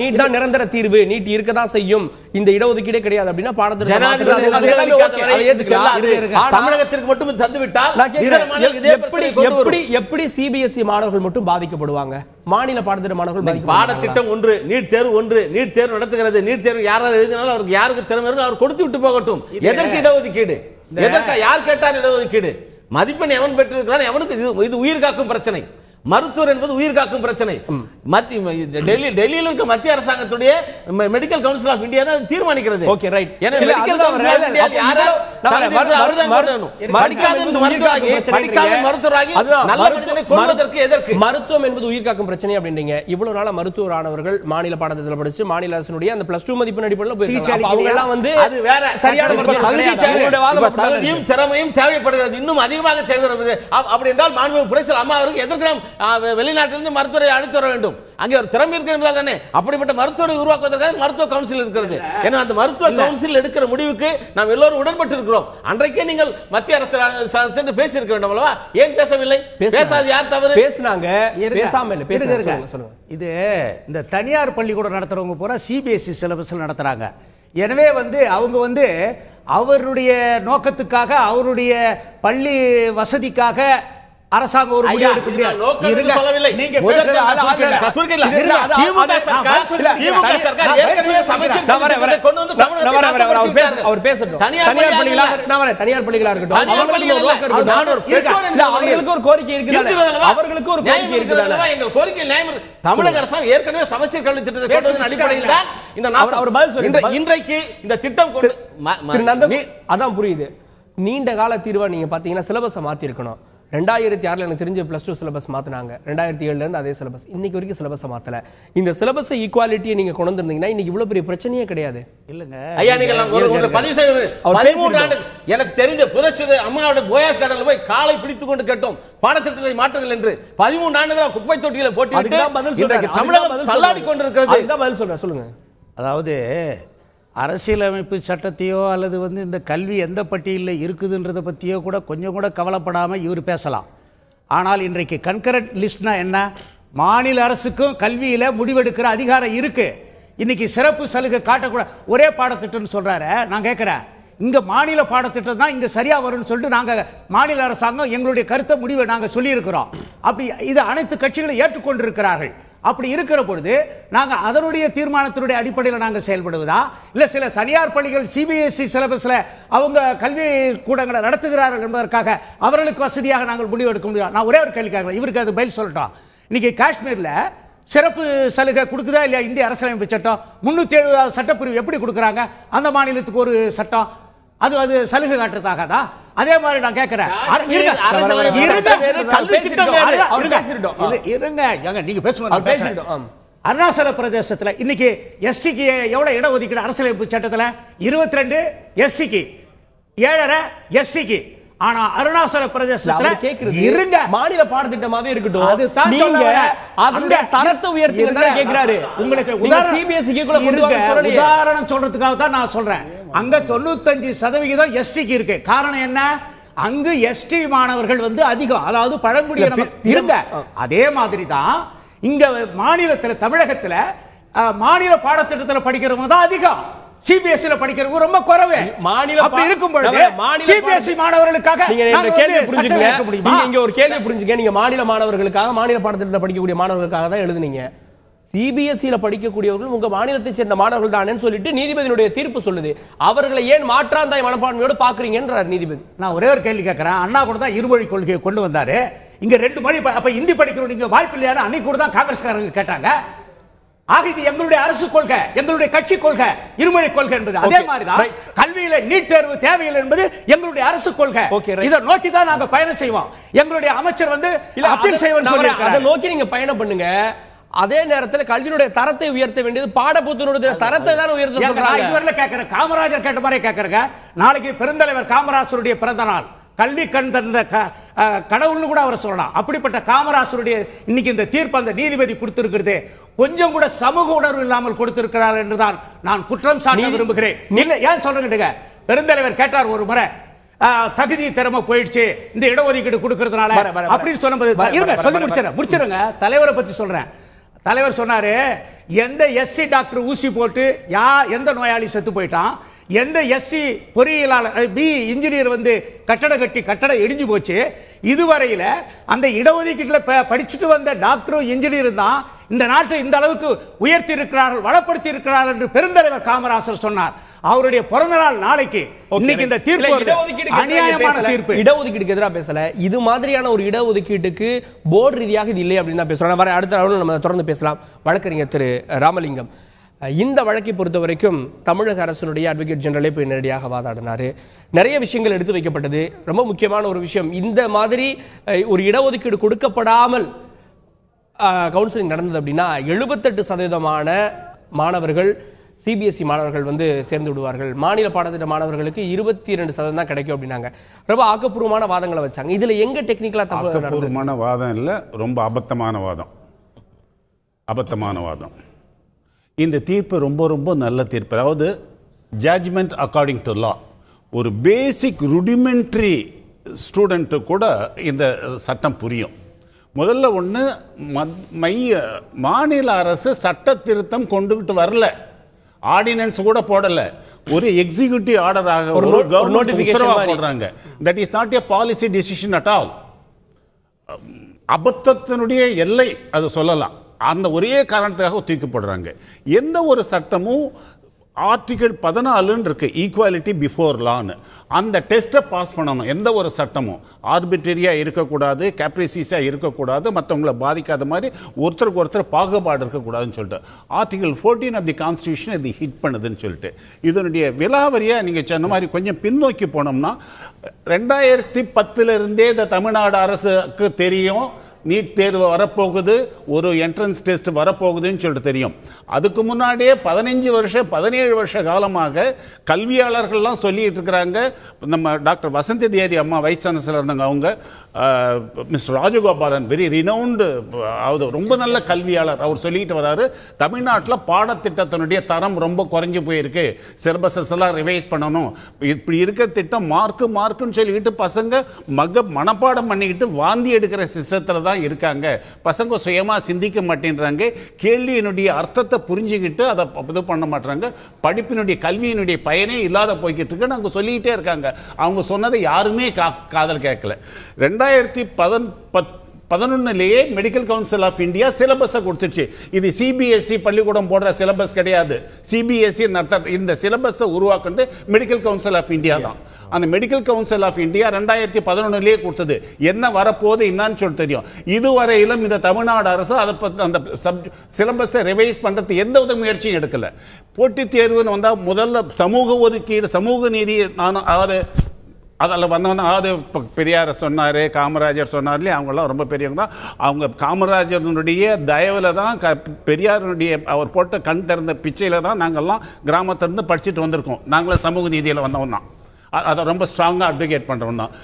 நீட் தான் நிரந்தர தீர்வு நீட் இருக்கதான் செய்யும் இந்த இடஒதுக்கீடே கிடையாது அப்படின்னா தமிழகத்திற்கு மட்டும் தந்துவிட்டால் எப்படி சிபிஎஸ்இ மாணவர்கள் மட்டும் பாதிக்கப்படுவாங்க மாநில பாடத்திட்ட மாணவர்கள் பாடத்திட்டம் ஒன்று நீட் தேர்வு ஒன்று நீட் தேர்வு நடத்துகிறது நீட் தேர்வு யாராவது எழுதினாலும் அவருக்கு யாருக்கு திறமை இருக்கோ அவர் கொடுத்து விட்டு போகட்டும் எதற்கு இடஒதுக்கீடு எதற்கு யார் கேட்டார் இடஒதுக்கீடு மதிப்பெண் எவன் பெற்றிருக்கிறான் எவனுக்கு இது உயிர் காக்கும் பிரச்சனை மருத்துவர் என்பது உயிர் காக்கும் பிரச்சனை டெல்லியில் இருக்க மத்திய அரசாங்கத்துடைய மெடிக்கல் கவுன்சில் ஆஃப் இந்தியா தான் தீர்மானிக்கிறது ஓகே ரைட் ஏன்னா மெடிக்கல் கவுன்சில் ஆஃப் இந்தியா மருத்துவராகி நல்ல மனிதனை கொள்வதற்கு எதற்கு மருத்துவம் என்பது உயிர் காக்கும் பிரச்சனை அப்படின்றீங்க இவ்வளவு நாளா மருத்துவர் ஆனவர்கள் மாநில பாடத்திட்டத்தில் படிச்சு மாநில அரசுடைய அந்த +2 மதிப்பெண் அடிப்படையில் அவங்க எல்லாம் வந்து அது வேற சரியான தகுதியும் திறமையும் தேவைப்படுகிறது இன்னும் அதிகமாக தேவைப்படுகிறது அப்படி என்றால் மாண்புமிகு புரட்சியாளர் அம்மா அவருக்கு எதற்கு நாம் வெளிநாட்டிலிருந்து மருத்துவரை அழைத்து வர வேண்டும் அங்கே ஒரு திறமை இருக்கிறது தானே அப்படிப்பட்ட மருத்துவரை உருவாக்குவதற்காக மருத்துவ கவுன்சில் இருக்கிறது ஏன்னா அந்த மருத்துவ கவுன்சில் எடுக்கிற முடிவுக்கு நாம் எல்லோரும் உடன்பட்டு இருக்கிறோம் அன்றைக்கே நீங்கள் மத்திய அரசு சென்று பேசி இருக்க வேண்டும் அல்லவா ஏன் பேசவில்லை பேசாது யார் தவறு பேசினாங்க பேசாம இல்ல பேசுங்க சொல்லுங்க இது இந்த தனியார் பள்ளிக்கூடம் நடத்துறவங்க பூரா சிபிஎஸ்இ சிலபஸ்ல நடத்துறாங்க எனவே அவங்க அவருடைய நோக்கத்துக்காக அவருடைய பள்ளி வசதிக்காக அரசாங்கம் ஒரு முடிவு எடுக்க முடியாது நீங்க அவர் பேசட்டும் தனியார் பள்ளிகளா இருக்கட்டும் அவர்களுக்கு ஒரு கோரிக்கை இருக்குது அவர்களுக்கு ஒரு கோரிக்கை இருக்குது எங்கள் கோரிக்கை தமிழக அரசாங்கம் ஏற்கனவே சமச்சீர் கல்வி திட்டத்தை கொண்டு வந்த அடிப்படையில் தான் இந்த இன்றைக்கு இந்த திட்டம் அதான் புரியுது நீண்ட கால தீர்வா நீங்க பாத்தீங்கன்னா சிலபஸை மாத்தி இருக்கணும் 2006 எனக்கு தெரிஞ்ச +2 சிலபஸ் மாத்தினாங்க 2007 இருந்து அதே சிலபஸ் இன்னைக்கு வரைக்கும் சிலபஸை மாத்தல இந்த சிலபஸ் ஈக்குவாலிட்டியை நீங்க கொண்டு வந்திருந்தீங்கன்னா இன்னைக்கு இவ்வளவு பெரிய பிரச்சனையே கிடையாது இல்லங்க ஐயா நீங்க பதிவு செய்ய 13 ஆண்டு எனக்கு தெரிஞ்ச புரட்சி அம்மாவோட போயாஸ் கார்டன்ல போய் காலை பிடித்துக் கொண்டு கேட்டோம் பாடத்திட்டத்தை மாற்றுங்கள் என்று 13 ஆண்டுகளா குப்பை தொட்டியில போட்டு இன்றைக்கு தமிழகம் தள்ளாடி கொண்டிருக்கிறது அதுதான் பதில் சொல்றேன் சொல்லுங்க அதாவது அரசியலமைப்பு சட்டத்தையோ அல்லது இந்த கல்வி எந்த பட்டியலில் இருக்குதுன்றதை பற்றியோ கூட கொஞ்சம் கூட கவலைப்படாமல் இவர் பேசலாம் ஆனால் இன்றைக்கு கன்கரண்ட் லிஸ்ட்னா என்ன மாநில அரசுக்கும் கல்வியில் முடிவெடுக்கிற அதிகாரம் இருக்குது இன்னைக்கு சிறப்பு சலுகை காட்டக்கூடாது ஒரே பாடத்திட்டம்னு சொல்கிறாரு நான் கேட்குறேன் இங்கே மாநில பாடத்திட்டம் தான் இங்கே சரியாக வரும்னு சொல்லிட்டு நாங்கள் மாநில அரசாங்கம் எங்களுடைய கருத்தை முடிவை நாங்கள் சொல்லியிருக்கிறோம் அப்படி இது அனைத்து கட்சிகளும் ஏற்றுக்கொண்டிருக்கிறார்கள் அப்படி இருக்கிற பொழுது நாங்கள் அதனுடைய தீர்மானத்தினுடைய அடிப்படையில் நாங்கள் செயல்படுவதா இல்லை சில தனியார் பள்ளிகள் சிபிஎஸ்இ சிலபஸில் அவங்க கல்வி கூடங்களை நடத்துகிறார்கள் என்பதற்காக அவர்களுக்கு வசதியாக நாங்கள் முடிவு எடுக்க முடியாது நான் ஒரே ஒரு கேள்வி கேட்குறேன் இவருக்கு அது பதில் சொல்லட்டோம் இன்னைக்கு காஷ்மீரில் சிறப்பு சலுகை கொடுக்குதா இல்லையா இந்திய அரசியலமைப்பு சட்டம் 370 சட்டப்பிரிவு எப்படி கொடுக்குறாங்க அந்த மாநிலத்துக்கு ஒரு சட்டம் அது சலுகை காட்டுறதாகதா அதே மாதிரி நான் கேட்கிறேன் அருணாச்சல பிரதேசத்துல இன்னைக்கு எஸ்டிக்கு எவ்வளவு இடஒதுக்கீடு அரசியலமைப்பு சட்டத்துல 22 எஸ்சிக்கு 7.5 எஸ்டிக்கு ஆனா அருணாச்சல பிரதேசத்துல இருங்க மாநில பாடத்திட்டமாவே இருக்கட்டும் அதுதான் நீங்க அந்த தரத்தை உயர்த்துங்க கேக்குறாரு உங்களுக்கு உதாரணம் சொல்றதுக்காக தான் நான் சொல்றேன் அங்க 95% எஸ்டிக்கு இருக்கு காரணம் என்ன அங்கு எஸ்டி மாணவர்கள் அதிகம் அதாவது பழங்குடியின இருங்க அதே மாதிரி தான் இங்க மாநிலத்தில் தமிழகத்தில் மாநில பாடத்திட்டத்தில் படிக்கிறவங்க தான் அதிகம் சிபிஎஸ்இ படிக்கிறவங்க ரொம்ப குறைவே மாநில அப்படி இருக்கும் பொழுது சிபிஎஸ்இ மாணவர்களுக்காக நீங்க கேள்வி புரிஞ்சுக்கங்க நீங்க இங்க ஒரு கேள்வி புரிஞ்சுக்க நீங்க மாநில மாணவர்களுக்காக மாநில பாடத்திட்டத்தில் படிக்கக்கூடிய மாணவர்களுக்காக தான் எழுதுனீங்க சிபிஎஸ்இல படிக்கக்கூடியவர்கள் உங்க மாநிலத்தை சேர்ந்த மாணவர்கள் தானேன்னு சொல்லிட்டு நீதிபதியினுடைய தீர்ப்பு சொல்லுது அவர்களை ஏன் மாற்றாந்தாய் மனப்பான்மையோடு பாக்குறீங்கன்றார் நீதிபதி நான் ஒரே ஒரு கேள்வி கேட்கிறேன் அண்ணா கூட தான் இருமொழி கொள்கையை கொண்டு வந்தாரு இங்க 2 மொழி அப்ப ஹிந்தி படிக்கிறோம் நீங்க வாய்ப்பு இல்லையா அன்னைக்கு கூட தான் காங்கிரஸ்காரங்க கேட்டாங்க ஆக இது எங்களுடைய அரசு கொள்கை எங்களுடைய கட்சி கொள்கை இருமொழி கொள்கை என்பது அதே மாதிரி தான் கல்வியில நீட் தேர்வு தேவையில்லை என்பது எங்களுடைய அரசு கொள்கை இதை நோக்கி தான் நாங்க பயணம் செய்வோம் எங்களுடைய அமைச்சர் அப்பீல் செய்வோம் அதை நோக்கி நீங்க பயணம் பண்ணுங்க அதே நேரத்தில் கல்வியினுடைய தரத்தை உயர்த்த வேண்டியது பாடப்புத்தகத்தினுடைய தரத்தை தான் உயர்த்த சொல்றாங்க இதுவரை கேட்கிறேன் காமராஜர் கேட்ட மாதிரி கேட்கறேங்க நாளைக்கு பெருந்தலைவர் காமராஜருடைய பிறந்த நாள் கல்வி கண் தந்த கடவுள்னு கூட அவரை சொல்லலாம். அப்படிப்பட்ட காமராசருடைய இன்னைக்கு இந்த தீர்ப்பு அந்த நீதிபதி கொடுத்திருக்கிறது கொஞ்சம் கூட சமூக உணர்வு இல்லாமல் கொடுத்திருக்கிறார் என்றுதான் நான் குற்றம் சாட்ட விரும்புகிறேன். இல்ல ஏன் சொல்றேங்க, பெருந்தலைவர் கேட்டார் ஒரு முறை, தகுதி திறமை போயிடுச்சு இந்த இடஒதுக்கீடு கொடுக்கறதுனால அப்படின்னு சொன்னபோது சொல்லி முடிச்சிருங்க. தலைவரை பத்தி சொல்றேன். தலைவர் சொன்னாரு, எந்த எஸ்சி டாக்டர் ஊசி போட்டு எந்த நோயாளி செத்து போயிட்டான், எந்த எஸ்சி பொறியியலாளர் பி இன்ஜினியர் வந்து கட்டடம் கட்டி கட்டடம் இடிஞ்சு போச்சு, இதுவரையில அந்த இடஒதுக்கீட்டில் படிச்சுட்டு வந்த டாக்டரும் இன்ஜினியரும் தான் இந்த நாட்டை இந்த அளவுக்கு உயர்த்தி இருக்கிறார்கள், வளப்படுத்தி இருக்கிறார்கள் என்று பெருந்தலைவர் காமராசர் சொன்னார். அவருடைய பிறந்த நாள் நாளைக்கு. இன்னைக்கு இந்த தீர்ப்பு அநியாயமான தீர்ப்பு. இடஒதுக்கீடுக்கு எதிராக பேசல, இது மாதிரியான ஒரு இடஒதுக்கீட்டுக்கு போர்டு ரீதியாக இது இல்லை அப்படின்னு தான் பேசுறோம். வர அடுத்த அளவில் நம்ம தொடர்ந்து பேசலாம். வழக்கறிஞர் திரு ராமலிங்கம், இந்த வழக்கை பொறுத்த வரைக்கும் தமிழக அரசினுடைய அட்வொகேட் ஜெனரலே போய் நேரடியாக வாதாடினாரு. நிறைய விஷயங்கள் எடுத்து வைக்கப்பட்டது. ரொம்ப முக்கியமான ஒரு விஷயம், இந்த மாதிரி ஒரு இடஒதுக்கீடு கொடுக்கப்படாமல் கவுன்சிலிங் நடந்தது அப்படின்னா 78% மாணவர்கள் சிபிஎஸ்இ மாணவர்கள் வந்து சேர்ந்து விடுவார்கள், மாநில பாடத்திட்ட மாணவர்களுக்கு 22% தான் கிடைக்கும் அப்படின்னாங்க. ரொம்ப ஆக்கப்பூர்வமான வாதங்களை வச்சாங்க. இதுல எங்க டெக்னிக்கலா ஆக்கப்பூர்வமான வாதம் இல்ல, ரொம்ப அபத்தமான வாதம். இந்த தீர்ப்பு ரொம்ப ரொம்ப நல்ல தீர்ப்பு. அதாவது ஜட்ஜ்மெண்ட் அக்கார்டிங் டு லா. ஒரு பேசிக் ருடிமெண்ட்ரி ஸ்டூடெண்ட்டு கூட இந்த சட்டம் புரியும். முதல்ல ஒன்று, மாநில அரசு சட்ட திருத்தம் கொண்டுகிட்டு வரல, ஆர்டினன்ஸ் கூட போடல, ஒரு எக்ஸிக்யூட்டிவ் ஆர்டராக ஒரு நோட்டிபிகேஷன் போடுறாங்க. That is not a policy decision at all. அபத்தத்தினுடைய எல்லை அது சொல்லலாம். அந்த ஒரே காரணத்துக்காக தூக்கி போடுறாங்க. எந்த ஒரு சட்டமும் ஆர்டிகல் 14 இருக்கு, ஈக்குவாலிட்டி பிஃபோர் லான்னு, அந்த டெஸ்ட்டை பாஸ் பண்ணணும். எந்த ஒரு சட்டமும் ஆர்பிட்ரரியாக இருக்கக்கூடாது, கேப்ரிசிஸாக இருக்கக்கூடாது, மற்றவங்களை பாதிக்காத மாதிரி ஒருத்தருக்கு ஒருத்தர் பாகுபாடு இருக்கக்கூடாதுன்னு சொல்லிட்டு ஆர்டிகல் 14 ஆஃப் தி கான்ஸ்டியூஷன் இது ஹிட் பண்ணுதுன்னு சொல்லிட்டு இதனுடைய விலாவரியாக நீங்கள் சொன்ன மாதிரி கொஞ்சம் பின்னோக்கி போனோம்னா 2010 இந்த தமிழ்நாடு அரசுக்கு தெரியும் நீட் தேர்வு வரப்போகுது, ஒரு என்ட்ரன்ஸ் டெஸ்ட் வரப்போகுதுன்னு சொல்லிட்டு தெரியும். அதுக்கு முன்னாடியே 17 வருஷ காலமாக கல்வியாளர்கள்லாம் சொல்லிட்டு இருக்கிறாங்க. நம்ம டாக்டர் வசந்தி தேவி அம்மா வைஸ் சான்சலர் இருந்தாங்க, அவங்க மிஸ்டர் ராஜகோபாலன் வெரி ரினவுண்டு, ரொம்ப நல்ல கல்வியாளர், அவர் சொல்லிட்டு வராரு, தமிழ்நாட்டில் பாடத்திட்டத்தினுடைய தரம் ரொம்ப குறைஞ்சு போயிருக்கு, சிலபஸஸ் எல்லாம் ரிவைஸ் பண்ணணும், இப்படி இருக்க திட்டம் மார்க்குன்னு சொல்லிக்கிட்டு பசங்க மனப்பாடம் பண்ணிக்கிட்டு வாந்தி எடுக்கிற சிஸ்டத்தில் தான் இருக்காங்க, பசங்க சுயமா சிந்திக்க மாட்டேன்றாங்க, கேள்வியினுடைய அர்த்தத்தை புரிஞ்சுக்கிட்டு அதை இது பண்ண மாட்டாங்க, படிப்பினுடைய கல்வியினுடைய பயனே இல்லாத போய்கிட்டு இருக்குன்னு அவங்க சொல்லிக்கிட்டே இருக்காங்க. அவங்க சொன்னதை யாருமே காதல் கேட்கல. 2011 மெடிக்கல் கவுன்சில் ஆஃப் இந்தியா சிலபஸை கொடுத்துச்சு. இது சிபிஎஸ்இ பள்ளிக்கூடம் போடுற சிலபஸ் கிடையாது. சிபிஎஸ்இ இந்த சிலபஸை உருவாக்குறது மெடிக்கல் கவுன்சில் ஆஃப் இந்தியா தான். அந்த மெடிக்கல் கவுன்சில் ஆஃப் இந்தியா 2011 கொடுத்தது. என்ன வரப்போகுது என்னன்னு சொல்லி தெரியும். இதுவரையிலும் இந்த தமிழ்நாடு அரசு அதை அந்த சிலபஸை ரிவைஸ் பண்றது எந்த வித முயற்சியும் எடுக்கல. போட்டித் தேர்வுன்னு வந்தா முதல்ல சமூக ஒதுக்கீடு, சமூக நீதி, அதில் வந்தவங்க, அதாவது பெரியார் சொன்னார், காமராஜர் சொன்னார் இல்லையா, அவங்களாம் ரொம்ப பெரியவங்க தான். அவங்க காமராஜனுடைய தயவில் தான், பெரியாருடைய அவர் போட்ட கண் திறந்த பிச்சையில் தான் நாங்கள்லாம் கிராமத்திலேருந்து படிச்சுட்டு வந்திருக்கோம். நாங்களும் சமூக நீதியில் வந்தவங்க தான். அதை ரொம்ப ஸ்ட்ராங்காக அட்வொகேட் பண்ணுறவங்க தான்.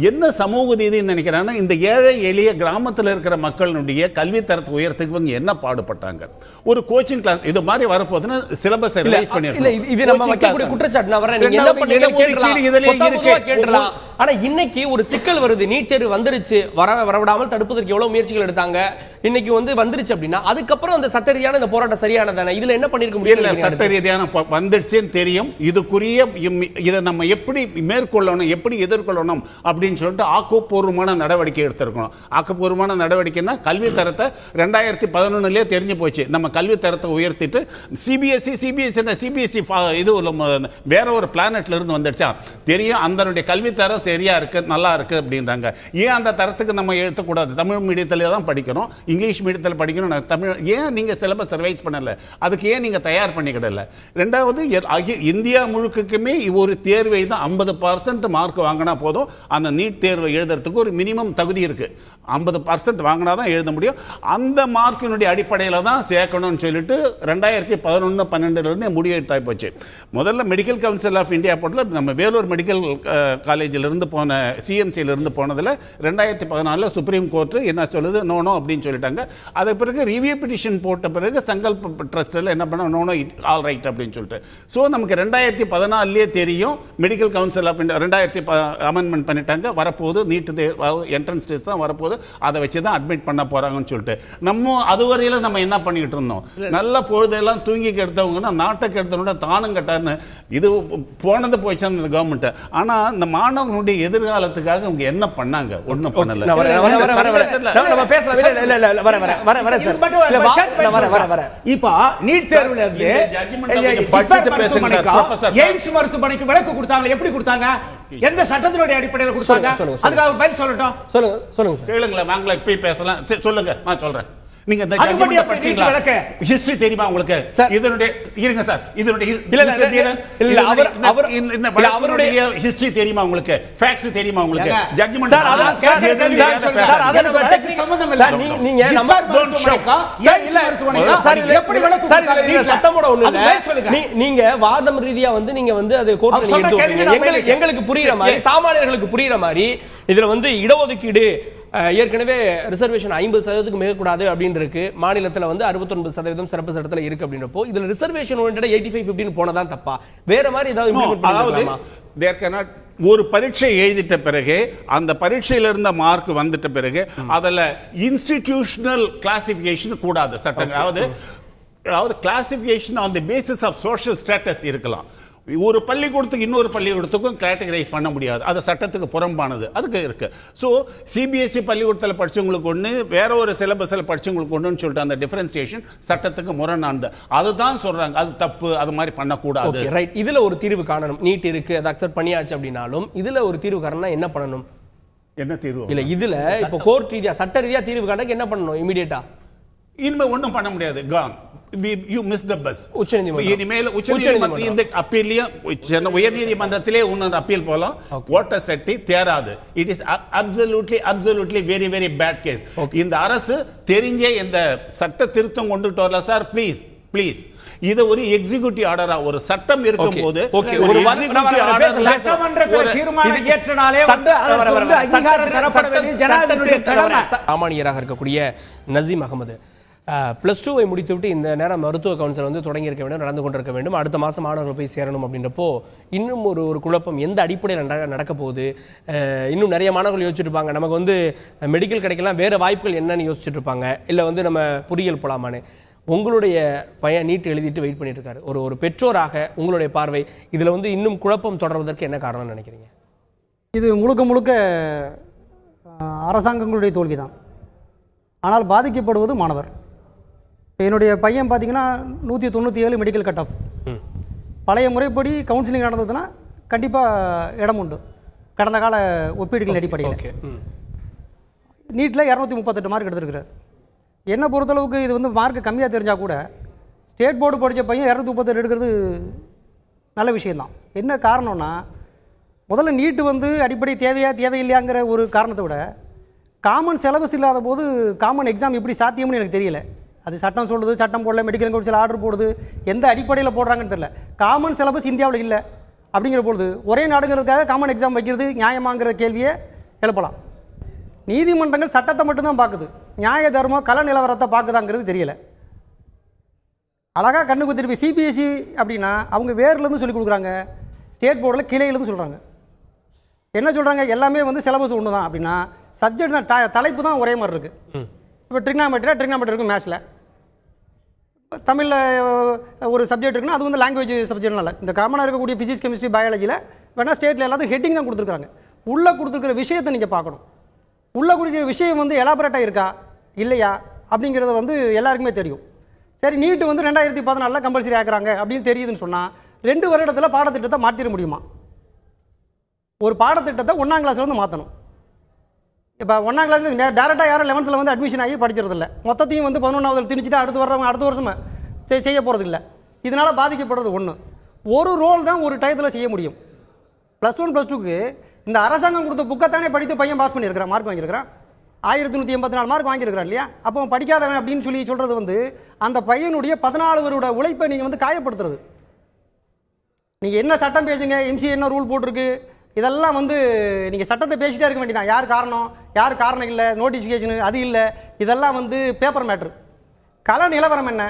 என்ன சமூக நீதினு நினைக்கிறாங்கன்னா, இந்த ஏழை எளிய கிராமத்தில் இருக்கிற மக்களுடைய கல்வி தரத்தை உயர்த்துக்கு இவங்க என்ன பாடுபட்டாங்க. ஒரு கோச்சிங் கிளாஸ் இது மாதிரி வரப்போதுன்னா சிலபஸ் ரிவைஸ் பண்ணிருக்கோம். ஆனா இன்னைக்கு ஒரு சிக்கல் வருது. நீட் தேர்வு வந்துருச்சு, வரவிடாமல் தடுப்பதற்கு எவ்வளவு முயற்சிகள் எடுத்தாங்க, இன்னைக்கு வந்துருச்சு அப்படின்னா அதுக்கப்புறம் அந்த சட்ட ரீதியான இந்த போராட்டம் சரியானதானே? இதுல என்ன பண்ணிருக்க முடியல? சட்ட ரீதியான வந்துடுச்சுன்னு தெரியும். இதுக்குரிய இதை நம்ம எப்படி மேற்கொள்ளணும், எப்படி எதிர்கொள்ளணும் அப்படின்னு சொல்லிட்டு ஆக்கப்பூர்வமான நடவடிக்கை எடுத்திருக்கணும். ஆக்கப்பூர்வமான நடவடிக்கைன்னா கல்வி தரத்தை 2011 தெரிஞ்சு போச்சு. நம்ம கல்வி தரத்தை உயர்த்திட்டு சிபிஎஸ்இ இது வேற ஒரு பிளானட்ல இருந்து வந்துடுச்சா தெரியும். அந்த கல்வி தரம் சரியா இருக்கு, நல்லா இருக்கு அப்படின்றாங்க. ஏன் அந்த தரத்துக்கு நம்ம எழுத்தக்கூடாது? தமிழ் மீடியத்தில் தான் படிக்கணும், இங்கிலீஷ் மீடியத்தில் படிக்கணும். தமிழ் ஏன் நீங்க சிலபஸ் ரிவைஸ் பண்ணல? அதுக்கு ஏன் நீங்க தயார் பண்ணிக்கிடல? ரெண்டாவது, இந்தியா முழுக்குமே ஒரு தேர்வை தான் 50% மார்க் வாங்கினா போதும். அந்த நீட் தேர்வை எழுதுறதுக்கு ஒரு மினிமம் தகுதி இருக்கு. 50% வாங்கினா தான் எழுத முடியும். அந்த மார்க்கினுடைய அடிப்படையில் தான் சேர்க்கணும்னு சொல்லிட்டு 2011-12 முடிவெடுத்தாய் போச்சு. முதல்ல மெடிக்கல் கவுன்சில் ஆஃப் இந்தியா போட்டில் நம்ம வேலூர் மெடிக்கல் காலேஜில் இருந்து இருந்து போன சிஎம்சியில இருந்து போனதுல 2014 சுப்ரீம் கோர்ட் என்ன சொல்லுது, நோ அப்படின்னு சொல்லிட்டாங்க. அதற்கு பிறகு ரிவ்யூ பிட்டிஷன் போட்ட பிறகு சங்கல்ப் ட்ரஸ்ட்ல என்ன பண்ண, நோ ஆல் ரைட் அப்படின்னு சொல்லிட்டு. ஸோ நமக்கு 2014 தெரியும் medical council of India 2000 amendment பண்ணிட்டாங்க, வரப்போகுது நீட்டு என்ட்ரன்ஸ் டெஸ்ட் தான் வரப்போகுது, அதை வச்சு தான் அட்மிட் பண்ண போறாங்கன்னு சொல்லிட்டு நம்ம அதுவரையில நம்ம என்ன பண்ணிட்டு இருந்தோம், நல்ல பொழுதெல்லாம் தூங்கி கெடுத்தவங்கன்னா நாட்டை கெடுத்தவங்க தானும் கட்டாருன்னு இது போனது போயிச்சான்னு கவர்மெண்ட். ஆனா இந்த மாணவர்களுடைய எதிர்காலத்துக்காக அவங்க என்ன பண்ணாங்க, ஒண்ணும் பண்ணல. இப்போ நீட் தேர்வுல எய்ம்ஸ் மருத்துவமனைக்கு விலக்கு கொடுத்தாங்க, எப்படி கொடுத்தாங்க, எந்த சட்டத்தினுடைய அடிப்படையில் கொடுத்தாங்க, அதுக்காக பதில் சொல்லட்டும். சொல்லுங்க கேளுங்களேன், நாங்களே போய் பேசலாம். சொல்லுங்க, நான் சொல்றேன். நீங்க இந்த ஜட்ஜ்மென்ட் படிச்சீங்களா? ஹிஸ்டரி தெரியுமா உங்களுக்கு? இதனுடைய இருங்க சார், இதனுடைய அவருடைய ஹிஸ்டரி தெரியுமா உங்களுக்கு? ஃபேக்ட்ஸ் தெரியுமா உங்களுக்கு? ஜட்ஜ்மென்ட் சார் சம்பந்தம் இல்ல. நீங்க நம்ம எப்படி சட்டமோட ஒண்ணு இல்ல. நீங்க வாதம் ரீதியா வந்து நீங்க வந்து அது கோர்ட்ல எங்களுக்கு புரியுற மாதிரி, சாமானியர்களுக்கு புரியுற மாதிரி இதுல வந்து இடஒதுக்கீடு ஏற்கனவே ரிசர்வேஷன் 50% மிகக்கூடாது அப்படின்னு இருக்கு. மாநிலத்தில் வந்து 69% சிறப்பு சட்டத்தில் இருக்கு அப்படின்றப்போ இதுல ரிசர்வேஷன் 85-15 போனதான் தப்பா, வேற மாதிரி ஏதாவது ஒரு பரீட்சை எழுதிட்ட பிறகு அந்த பரீட்சையில இருந்த மார்க் வந்துட்ட பிறகு அதுல இன்ஸ்டிடியூஷனல் கிளாசிபிகேஷன் கூடாது சட்டம். அதாவது classification on the basis of social status இருக்கலாம். ஒரு பள்ளிக்கூடத்துக்கு இன்னொரு பள்ளிக்கூடத்துக்கும் கேட்டகரைஸ் பண்ண முடியாது, அது சட்டத்துக்கு புறம்பானது, அதுக்கு இருக்கு. ஸோ சிபிஎஸ்இ பள்ளிக்கூடத்தில் படிச்சவங்களுக்கு ஒன்று, வேற ஒரு சிலபஸில் படிச்சவங்களுக்கு ஒன்றுன்னு சொல்லிட்டு அந்த டிஃபரன்சியேஷன் சட்டத்துக்கு முரணானது. அதுதான் சொல்றாங்க, அது தப்பு, அது மாதிரி பண்ணக்கூடாது. ரைட். இதுல ஒரு தீர்வு காணணும். நீட் இருக்கு, அதை அக்செப்ட் பண்ணியாச்சு அப்படின்னாலும் இதுல ஒரு தீர்வு காரணம் என்ன பண்ணணும்? என்ன தீர்வு இல்ல இதுல இப்போ கோர்ட் ரீதியா சட்ட ரீதியா தீர்வு காணக்கு என்ன பண்ணணும்? இமிடியேட்டா இனிமே ஒன்றும் பண்ண முடியாது. Khan you missed the bus. இனிமேல் உச்சநீதிமன்றம் இந்த அப்பீல்லையும் உயர்நீதிமன்றத்திலே இன்னொரு அப்பீல் போலாம். ஓட்டர் சட்டி தேராது. It is absolutely very very bad case. இந்த அரசு தெரிஞ்சே இந்த சட்ட திருத்தம் கொண்டுட்டு வரல சார். ப்ளீஸ் ப்ளீஸ், இது ஒரு எக்ஸிகியூட்டிவ் ஆர்டரா, ஒரு சட்டம் இருக்கும் போது ஒரு எக்ஸிகியூட்டிவ் ஆர்டர் சட்டமன்றத்தில் தீர்மானம் ஏற்றனாலே வந்து அதற்கு அங்கீகாரம் தரப்பட வேண்டிய ஜனாதிபதியுடைய கடமை. சாமானியராக இருக்கக்கூடிய நசீம் அகமது +2 முடித்துவிட்டு இந்த நேரம் மருத்துவ கவுன்சில் வந்து தொடங்கியிருக்க வேண்டும், நடந்து கொண்டிருக்க வேண்டும், அடுத்த மாதம் மாணவர்கள் போய் சேரணும் அப்படின்றப்போ இன்னும் ஒரு குழப்பம் எந்த அடிப்படையில் நடக்க போகுது? இன்னும் நிறைய மாணவர்கள் யோசிச்சுட்டு நமக்கு வந்து மெடிக்கல் கிடைக்கலாம், வேறு வாய்ப்புகள் என்னன்னு யோசிச்சுட்டு இருப்பாங்க, இல்லை வந்து நம்ம பொறியியல் போகலாமான்னு. உங்களுடைய பையன் நீட் எழுதிட்டு வெயிட் பண்ணிட்டு இருக்காரு. ஒரு பெற்றோராக உங்களுடைய பார்வை இதில் வந்து இன்னும் குழப்பம் தொடர்வதற்கு என்ன காரணம்னு நினைக்கிறீங்க? இது முழுக்க முழுக்க அரசாங்கங்களுடைய தோல்விதான். ஆனால் பாதிக்கப்படுவது மாணவர். என்னுடைய பையன் பார்த்தீங்கன்னா 197 மெடிக்கல் கட் ஆஃப். பழைய முறைப்படி கவுன்சிலிங் நடந்ததுன்னா கண்டிப்பாக இடம் உண்டு, கடந்த கால ஒப்பீடுகளின் அடிப்படையில். நீட்டில் 238 மார்க் எடுத்துருக்கிறார். என்னை பொறுத்தளவுக்கு இது வந்து மார்க் கம்மியாக தெரிஞ்சால் கூட ஸ்டேட் போர்டு படித்த பையன் 238 எடுக்கிறது நல்ல விஷயந்தான். என்ன காரணம்னா, முதல்ல நீட்டு வந்து அடிப்படை தேவையில்லையாங்கிற ஒரு காரணத்தை விட காமன் சிலபஸ் இல்லாத போது காமன் எக்ஸாம் எப்படி சாத்தியம்னு எனக்கு தெரியல. அது சட்டம் சொல்லுது, சட்டம் போடல, மெடிக்கல் கவுன்சில் ஆர்டர் போடுது, எந்த அடிப்படையில் போடுறாங்கன்னு தெரியல. காமன் சிலபஸ் இந்தியாவில் இல்லை அப்படிங்கிற பொழுது ஒரே நாடுங்கிறதுக்காக காமன் எக்ஸாம் வைக்கிறது நியாயமாங்கிற கேள்வியை எழுப்பலாம். நீதிமன்றங்கள் சட்டத்தை மட்டும்தான் பார்க்குது, நியாய தர்மம் கல நிலவரத்தை பார்க்குதாங்கிறது தெரியல. அழகாக கண்ணுக்கு திருப்பி சிபிஎஸ்சி அப்படின்னா அவங்க வேர்லேருந்து சொல்லிக் கொடுக்குறாங்க, ஸ்டேட் போர்டில் கிளையிலேருந்து சொல்கிறாங்க. என்ன சொல்கிறாங்க, எல்லாமே வந்து சிலபஸ் ஒன்று தான் அப்படின்னா சப்ஜெக்ட் தான், தலைப்பு தான் ஒரே மாதிரி இருக்குது. இப்போ ட்ரிக்னாமெட்ரி இருக்கும், மேத்ஸில் தமிழில் ஒரு சப்ஜெக்ட் இருக்குன்னா அது வந்து லாங்குவேஜ் சப்ஜெக்ட்னால இந்த காமனாக இருக்கக்கூடிய ஃபிசிக்ஸ் கெமிஸ்ட்ரி பயாலஜியில் வேணால் ஸ்டேட்டில் எல்லாத்தையும் ஹெட்டிங் தான் கொடுத்துருக்காங்க. உள்ளே கொடுத்துருக்கிற விஷயத்தை நீங்கள் பார்க்கணும். உள்ளே கொடுக்குற விஷயம் வந்து எலாபரேட்டாக இருக்கா இல்லையா அப்படிங்கிறது வந்து எல்லாருக்குமே தெரியும். சரி, நீட்டு வந்து 2014 கம்பல்சரி ஆக்குறாங்க அப்படின்னு தெரியுதுன்னு சொன்னால் 2 வருடத்தில் பாடத்திட்டத்தை மாற்றிட முடியுமா? ஒரு பாடத்திட்டத்தை 1ஆம் கிளாஸில் வந்து மாற்றணும். இப்போ 1ஆம் கிளாஸ்லேருந்து டேரெக்டாக யாரும் 11th வந்து அட்மிஷன் ஆகி படிக்கிறதில்ல, மொத்தத்தையும் வந்து 11வது திணிச்சுட்டு அடுத்த வருஷம் செய்ய போகிறது இல்லை. இதனால் பாதிக்கப்படுறது ஒரு ரோல் தான் ஒரு டயத்தில் செய்ய முடியும். +1 +2க்கு இந்த அரசாங்கம் கொடுத்த புக்கைத்தானே படித்து பையன் பாஸ் பண்ணியிருக்கிறான், மார்க் வாங்கியிருக்கிறான், 1184 மார்க் வாங்கியிருக்கிறான் இல்லையா? அப்போ படிக்காதவன் அப்படின்னு சொல்லி சொல்கிறது வந்து அந்த பையனுடைய 14 வருட உழைப்பை நீங்கள் வந்து காயப்படுத்துறது. நீங்கள் என்ன சட்டம் பேசுங்க, எம்சிஏ என்ன ரூல் போட்டிருக்கு, இதெல்லாம் வந்து நீங்கள் சட்டத்தை பேசிட்டே இருக்க வேண்டியதான். யார் காரணம் இல்லை, நோட்டிஃபிகேஷனு அது இல்லை, இதெல்லாம் வந்து பேப்பர் மேட்ரு. கள நிலவரம் என்ன,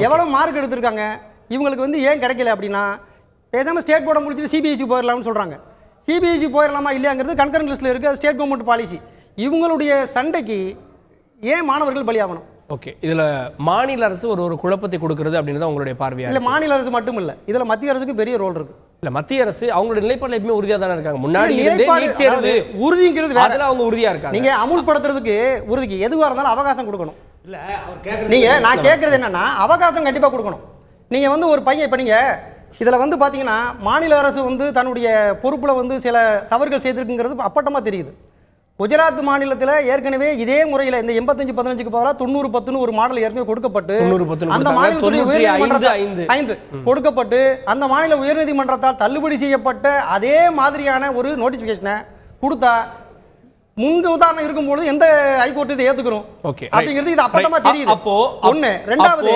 எவ்வளோ மார்க் எடுத்திருக்காங்க, இவங்களுக்கு வந்து ஏன் கிடைக்கல அப்படின்னா பேசாமல் ஸ்டேட் போர்டை முடிச்சுட்டு சிபிஎஸ்சி போயிடலாம்னு சொல்கிறாங்க. சிபிஎஸ்சி போயிடலாமா இல்லையாங்கிறது கன்கரண்ட் லிஸ்ட்டில் இருக்குது, ஸ்டேட் கவர்மெண்ட் பாலிசி. இவங்களுடைய சண்டைக்கு ஏன் மாணவர்கள் பலியாகணும்? ஓகே, இதுல மாநில அரசு ஒரு குழப்பத்தை கொடுக்கிறது அப்படின்றது உங்களுடைய பார்வையா? இல்ல, மாநில அரசு மட்டும் இல்ல, இதுல மத்திய அரசுக்கு பெரிய ரோல் இருக்கு. இல்ல, மத்திய அரசு அவங்களுடைய நிலைப்பாடுல எப்பவுமே உறுதியா தானே இருக்காங்க. முன்னாடி நீட் தேர்வு உறுதிங்கிறது வேற, அதுல அவங்க உறுதியா இருக்காங்க. நீங்க அமுல்படுத்துறதுக்கு உறுதிக்கு எதுவா இருந்தாலும் அவகாசம் கொடுக்கணும். இல்ல நீங்க நான் கேட்கறது என்னன்னா அவகாசம் கண்டிப்பா கொடுக்கணும். நீங்க வந்து ஒரு பையன் இப்ப நீங்க இதுல வந்து பாத்தீங்கன்னா மாநில அரசு வந்து தன்னுடைய பொறுப்புல வந்து சில தவறுகள் செய்திருக்குங்கிறது அப்பட்டமா தெரியுது. குஜராத் மாநிலத்தில் ஏற்கனவே இதே முறையில் இந்த 85-15க்கு பதிலாக 90-10 ஒரு மாடல் ஏற்கனவே கொடுக்கப்பட்டு அந்த மாநிலத்துடைய உயர்நீதிமன்றத்தால் கொடுக்கப்பட்டு அந்த மாநில உயர்நீதிமன்றத்தால் தள்ளுபடி செய்யப்பட்ட அதே மாதிரியான ஒரு நோட்டிபிகேஷனை கொடுத்தா முன்பு உதாரணம் இருக்கும்போது எந்த ஹைகோர்ட் இதை ஏத்துக்கிறோம் அப்படிங்கிறது இது அப்பட்டமா தெரியுது. அப்போ ஒண்ணு, ரெண்டாவது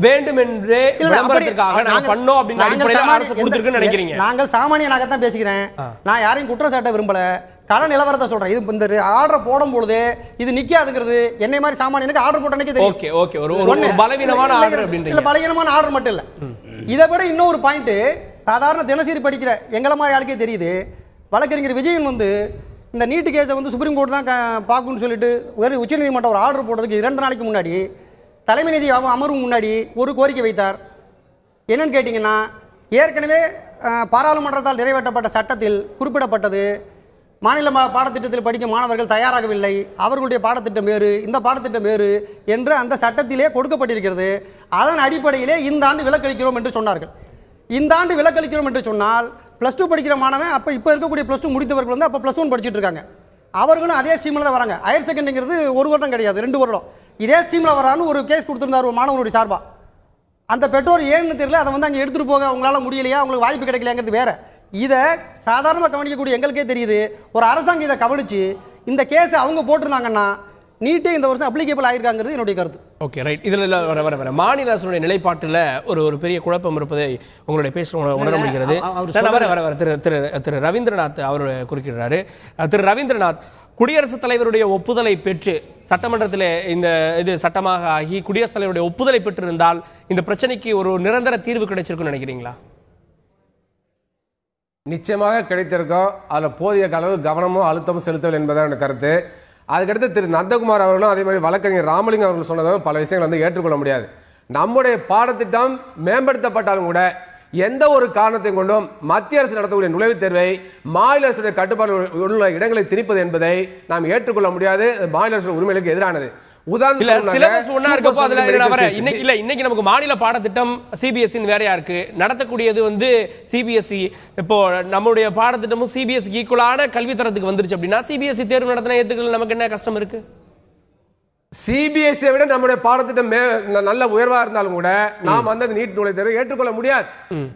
வேண்டுமென்றே விளம்பரத்துக்காக நான் பண்ணோம் அப்படின அடிப்படையில் அரசு கொடுத்திருக்குன்னு நினைக்கிறீங்க? நாங்கள் சாமானியனாக தான் பேசிக்கிறேன், நான் யாரையும் குற்றம் சாட்ட விரும்பல, கள நிலவரத்தை சொல்றேன். இது இந்த ஆர்டர் போடும் பொழுது இது நிக்காதுங்கிறது என்னை மாதிரி சாமானியனுக்கு ஆர்டர் போட்ட அன்னைக்கு தெரியும். ஓகே ஓகே, ஒரு பலவீனமான ஆர்டர் அப்படின்றீங்க. இல்ல, பலவீனமான ஆர்டர் மட்டும் இல்ல, இதை விட இன்னொரு பாயிண்ட் சாதாரண தினசரி படிக்கிற எங்களை மாதிரி ஆளுக்கே தெரியுது. வழக்கறிஞர் விஜயன் வந்து இந்த நீட்டு கேஸை வந்து சுப்ரீம் கோர்ட் தான் பார்க்கணும்னு சொல்லிட்டு உச்சநீதிமன்றம் ஒரு ஆர்டர் போடுறதுக்கு 2 நாளைக்கு முன்னாடி தலைமை நீதி அமர்வு முன்னாடி ஒரு கோரிக்கை வைத்தார். என்னன்னு கேட்டிங்கன்னா, ஏற்கனவே பாராளுமன்றத்தால் நிறைவேற்றப்பட்ட சட்டத்தில் குறிப்பிடப்பட்டது மாநில பாடத்திட்டத்தில் படிக்க மாணவர்கள் தயாராகவில்லை, அவர்களுடைய பாடத்திட்டம் வேறு, இந்த பாடத்திட்டம் வேறு என்று அந்த சட்டத்திலே கொடுக்கப்பட்டிருக்கிறது. அதன் அடிப்படையிலே இந்த ஆண்டு விலக்களிக்கிறோம் என்று சொன்னார்கள். இந்த ஆண்டு விலக்களிக்கிறோம் என்று சொன்னால் +2 படிக்கிற மாணவன் இப்போ இருக்கக்கூடிய +2 முடித்தவர்கள் வந்து அப்போ +1 படிச்சுட்டு இருக்காங்க. அவர்களும் அதே ஸ்ட்ரீமில் தான் வராங்க. ஹையர் செகண்டரிங்கிறது 1 வருடம் கிடையாது, 2 வருடம். இதே ஸ்ட்ரீமில் வரான்னு ஒரு கேஸ் கொடுத்துருந்தார் ஒரு மாணவனுடைய சார்பா. அந்த பெற்றோர் ஏன்னு தெரியல, அதை வந்து அங்கே எடுத்துகிட்டு போக அவங்களால முடியலையா, அவங்களுக்கு வாய்ப்பு கிடைக்கலையாங்கிறது வேற. இதை சாதாரணமாக கவனிக்கக்கூடிய எங்களுக்கே தெரியுது. ஒரு அரசாங்கம் இதை கவனித்து இந்த கேஸை அவங்க போட்டிருந்தாங்கன்னா நீட்டே இந்த வருஷம் அப்ளிகேபிள் ஆயிருக்காங்கிறது என்னுடைய கருத்து. Okay, right. இதில் வர மாநில அரசுடைய நிலைப்பாட்டில் ஒரு பெரிய குழப்பம் இருப்பதை உங்களுடைய பேசுகிற உணர முடிகிறது. திரு ரவீந்திரநாத் அவர் குறுக்கிடுறாரு. திரு ரவீந்திரநாத், குடியரசுத் தலைவருடைய ஒப்புதலை பெற்று சட்டமன்றத்தில் இது சட்டமாக ஆகி குடியரசுத் தலைவருடைய ஒப்புதலை பெற்றிருந்தால் இந்த பிரச்சனைக்கு ஒரு நிரந்தர தீர்வு கிடைச்சிருக்குன்னு நினைக்கிறீங்களா? நிச்சயமாக கிடைத்திருக்கோம். அதில் போதிய அளவு கவனமும் அழுத்தமும் செலுத்தவில்லை என்பதான் எனக்கு கருத்து. அதுக்கடுத்து திரு நந்தகுமார் அவர்களும் அதே மாதிரி வழக்கறிஞர் ராமலிங்கம் அவர்கள் சொன்னதும் பல விஷயங்கள் வந்து ஏற்றுக்கொள்ள முடியாது. நம்முடைய பாடத்திட்டம் மேம்படுத்தப்பட்டாலும் கூட எந்த ஒரு காரணத்தையும் கொண்டும் மத்திய அரசு நடத்தக்கூடிய நுழைவுத் தேர்வை மாநில அரசுடைய கட்டுப்பாடு உள்ள இடங்களை திணிப்பது என்பதை நாம் ஏற்றுக்கொள்ள முடியாது. மாநில அரசு உரிமைகளுக்கு எதிரானது. இன்னைக்கு நமக்கு மாநில பாடத்திட்டம் சிபிஎஸ்இ வேறையா இருக்கு, நடத்தக்கூடியது வந்து சிபிஎஸ்இ. இப்போ நம்மளுடைய பாடத்திட்டமும் சிபிஎஸ்இ ஈக்குவலான கல்வி தரத்துக்கு வந்துருச்சு அப்படின்னா சிபிஎஸ்இ தேர்வு நடத்தின ஏத்துக்கள் நமக்கு என்ன கஷ்டம் இருக்கு? சிபிஎஸ்இ விட நம்முடைய பாடத்திட்டம் நல்ல உயர்வா இருந்தாலும் கூட நாம் அந்த நீட் நுழைவுத் தேர்வை ஏற்றுக்கொள்ள முடியாது.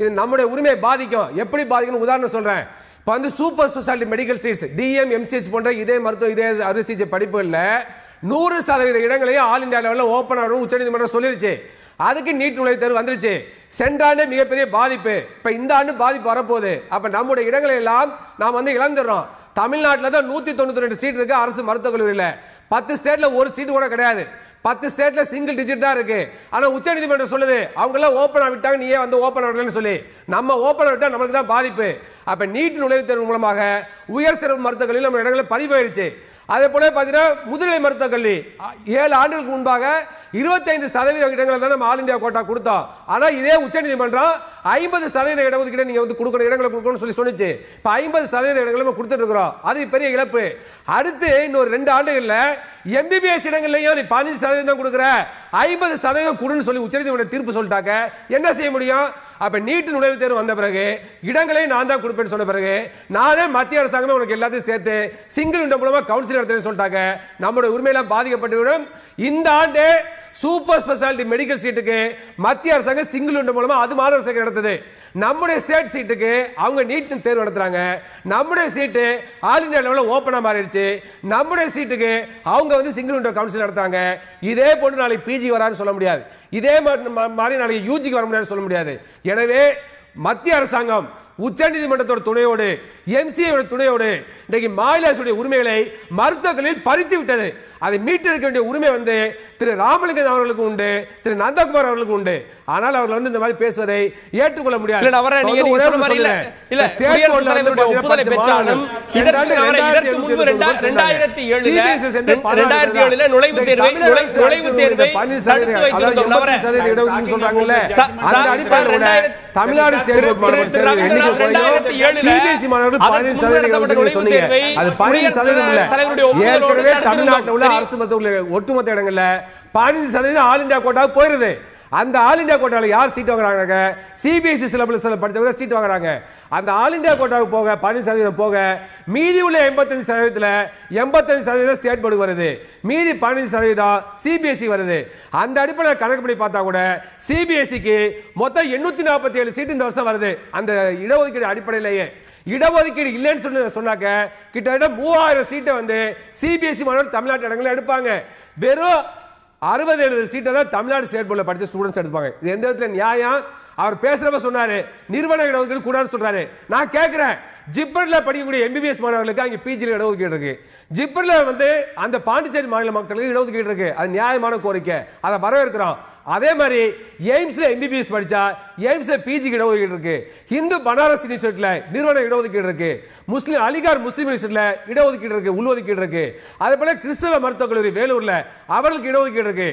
இது நம்முடைய உரிமையை பாதிக்கும். எப்படி பாதிக்கும் உதாரணம் சொல்றேன். இப்ப வந்து super speciality medical seats, DM, MCh போன்ற இதே மருத்துவ இதே அறுவை சிகிச்சை படிப்புகள்ல 100% இடங்களையும் ஆல் இந்தியா லெவலில் ஓபன் ஆகும் உச்சநீதிமன்றம் சொல்லிருச்சு. அதுக்கு நீட் நுழைவுத் தேர்வு வந்துருச்சு. சென்ற ஆண்டு மிகப்பெரிய பாதிப்பு, இப்ப இந்த ஆண்டு பாதிப்பு வரப்போகுது. அப்ப நம்முடைய இடங்களை எல்லாம் நாம் வந்து இழந்துடுறோம். தமிழ்நாட்டில் தான் 192 சீட் இருக்கு அரசு மருத்துவக் கல்லூரியில். 10 ஸ்டேட்ல ஒரு சீட் கூட கிடையாது. 10 ஸ்டேட்ல சிங்கிள் டிஜிட் தான் இருக்கு. ஆனா உச்சநீதிமன்றம் சொல்லுது அவங்க எல்லாம் ஓபன் விட்டாங்க, நீ ஏன் வந்து ஓபன் விடலன்னு சொல்லி. நம்ம ஓபன் விட்டா நமக்கு தான் பாதிப்பு. அப்ப நீட் நுழைவுத் தேர்வு மூலமாக உயர் சிறப்பு மருத்துவக் கல்லூரியில் நம்ம இடங்களில் பதிவாயிருச்சு. அதே போல பாத்தீங்கன்னா முதுநிலை மருத்துவக் கல்வி 7 ஆண்டுகளுக்கு முன்பாக 25% இடங்களை தான் நம்ம ஆல் இந்தியா கோட்டா கொடுத்தோம். ஆனா இதே உச்சநீதிமன்றம் 50% இடஒதுக்கீடு நீங்க வந்து கொடுக்கணும், இடங்களை கொடுக்கணும்னு சொல்லி சொன்னிச்சு. இப்ப 50% இடங்களை நம்ம கொடுத்துட்டு இருக்கிறோம். அது பெரிய இழப்பு. அடுத்து இன்னொரு 2 ஆண்டுகள்ல எம்பிபிஎஸ் இடங்கள்லயும் நீ 15% தான் கொடுக்குற, 50% கொடுன்னு சொல்லி உச்சநீதிமன்றம் தீர்ப்பு சொல்லிட்டாக்க என்ன செய்ய முடியும்? அப்ப நீட் நுழைவுத் தேர்வு வந்த பிறகு இடங்களை நான் தான் கொடுப்பேன்னு சொன்ன பிறகு நானே மத்திய அரசாங்கமே உனக்கு எல்லாத்தையும் சேர்த்து சிங்கிள் விண்டோ மூலமா கவுன்சில் நடத்துறேன்னு சொல்லிட்டாங்க. நம்முடைய உரிமையெல்லாம் பாதிக்கப்பட்டுவிடும். இந்த ஆண்டு சூப்பர் ஸ்பெஷாலிட்டி மெடிக்கல் சீட்டுக்கு மத்திய அரசாங்கம் சிங்கிள் விண்டோ மூலமா அது மாநில அரசாங்கம் நடத்துது. நம்முடைய ஸ்டேட் சீட்டுக்கு அவங்க நீட் தேர்வு நடத்துறாங்க. நம்முடைய சீட்டு ஆல் இந்தியா லெவலில் ஓபனா மாறிடுச்சு. நம்முடைய சீட்டுக்கு அவங்க வந்து சிங்கிள் விண்டோ கவுன்சில் நடத்துறாங்க. இதே போன்று நாளைக்கு பிஜி வரான்னு சொல்ல முடியாது. இதே மாதிரி நாளைக்கு யூஜிக்கு வர முடியாது சொல்ல முடியாது. எனவே மத்திய அரசாங்கம் உச்சநீதிமன்றத்தோட துணையோடு எம்சிஏ துணையோடு இன்றைக்கு மாநில அரசுடைய உரிமைகளை மருத்துவர்களில் பறித்து விட்டது. அதை மீட்டெடுக்க வேண்டிய உரிமை திரு ராமலிங்கம் அவர்களுக்கு உண்டு, திரு நந்தகுமார் அவர்களுக்கு உண்டு. ஆனால் அவர்கள் இந்த மாதிரி பேசுவதை ஏற்றுக்கொள்ள முடியாது. தமிழ்நாடு ஸ்டேட் போர்ட் தமிழ்நாட்டில் உள்ள அரசு ஒட்டுமொத்த இடங்கள்ல 15% ஆல் இந்தியா கோட்டாவுக்கு போயிருது. அந்த ஆல் இந்தியா கோட்டால யார் சீட் வாங்குறாங்க? சிபிஎஸ்இ சிலபஸ்ல படிச்சவங்க சீட் வாங்குறாங்க. அந்த ஆல் இந்தியா கோட்டாவுக்கு போக 15% போக மீதி உள்ள 85% ஸ்டேட் போர்டு வருது, மீதி 15% சிபிஎஸ்இ வருது. அந்த அடிப்படையில் கணக்கு பண்ணி பார்த்தா கூட சிபிஎஸ்இக்கு மொத்தம் 847 சீட் இந்த வருஷம் வருது. அந்த இடஒதுக்கீடு அடிப்படையிலேயே இடஒதுக்கீடு இல்லைன்னு சொன்னாக்க கிட்டத்தட்ட 3000 சீட்டை சிபிஎஸ்இ மாணவர்கள் தமிழ்நாட்டு இடங்களில் எடுப்பாங்க. வெறும் 60-70 சீட்டை தான் தமிழ்நாடு ஸ்டேட் போர்டில் படிச்ச ஸ்டூடெண்ட்ஸ் எடுப்பாங்க. இது எந்த விதத்துல நியாயம்? அவர் பேசுறப்ப சொன்னாரு நிறுவன இடஒதுக்கீடு கூடாதுன்னு சொல்றாரு. நான் கேட்கிறேன், ஜிப்மர்ல படிக்கக்கூடிய எம்பிபிஎஸ் மாணவர்களுக்கு அங்கே பிஜியில் இடஒதுக்கீடு இருக்கு. ஜிப்மர்ல அந்த பாண்டிச்சேரி மாநில மக்களுக்கு இடஒதுக்கீடு இருக்கு. அது நியாயமான கோரிக்கை, அதை வரவேற்கிறோம். அதே மாதிரி எய்ம்ஸ்ல எம்பிபிஎஸ் படிச்சா எய்ம்ஸ்ல பிஜிக்கு இடஒதுக்கீடு இருக்கு. இந்து பனாரஸ் யூனிவர்சிட்டியில நிறுவன இடஒதுக்கீடு இருக்கு. முஸ்லிம் அலிகார் முஸ்லிம் யூனிவர்சிட்டியில இடஒதுக்கீடு இருக்கு, உள்ஒதுக்கீடு இருக்கு. அதே போல கிறிஸ்தவ மருத்துவக் கல்லூரி வேலூர்ல அவர்களுக்கு இடஒதுக்கீடு இருக்கு.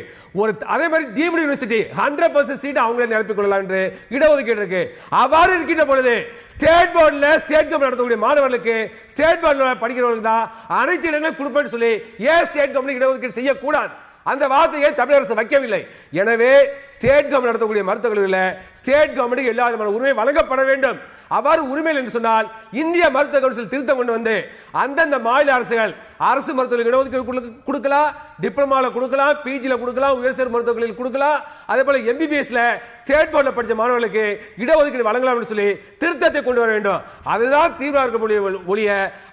அதே மாதிரி டீம்டு யூனிவர்சிட்டி 100% சீட் அவங்களே நிரப்பிக் கொள்ளலாம் என்று இடஒதுக்கீடு இருக்கு. அவ்வாறு இருக்கின்ற பொழுது ஸ்டேட் போர்டில் ஸ்டேட் கவர்மெண்ட் நடத்தக்கூடிய மாணவர்களுக்கு ஸ்டேட் போர்டில் படிக்கிறவர்களுக்கு தான் அனைத்து இடங்களும் கொடுப்பேன்னு சொல்லி ஏன் ஸ்டேட் கவர்மெண்ட் இடஒதுக்கீடு செய்யக்கூடாது? அந்த வார்த்தையை தமிழக அரசு வைக்கவில்லை. எனவே ஸ்டேட் கவர்மெண்ட் நடத்தக்கூடிய மருத்துவக் கல்லூரியில் ஸ்டேட் கவர்மெண்ட் எல்லா விதமான உரிமை வழங்கப்பட வேண்டும். அவ்வாறு உரிமை என்று சொன்னால் இந்திய மருத்துவ கவுன்சில் திருத்தம் கொண்டு அந்தந்த மாநில அரசுகள் அரசு மருத்துவர்களுக்கு இடஒதுக்கீடு கொடுக்கலாம், டிப்ளமால கொடுக்கலாம், பிஜில கொடுக்கலாம், உயர்சிறு மருத்துவர்களில் கொடுக்கலாம். அதே போல எம்பிபிஎஸ்ல ஸ்டேட் போர்டில் படித்த மாணவர்களுக்கு இடஒதுக்கீடு வழங்கலாம் என்று சொல்லி திருத்தத்தை கொண்டு வர வேண்டும். அதுதான் தீவிரம் இருக்க முடியும் ஒழிய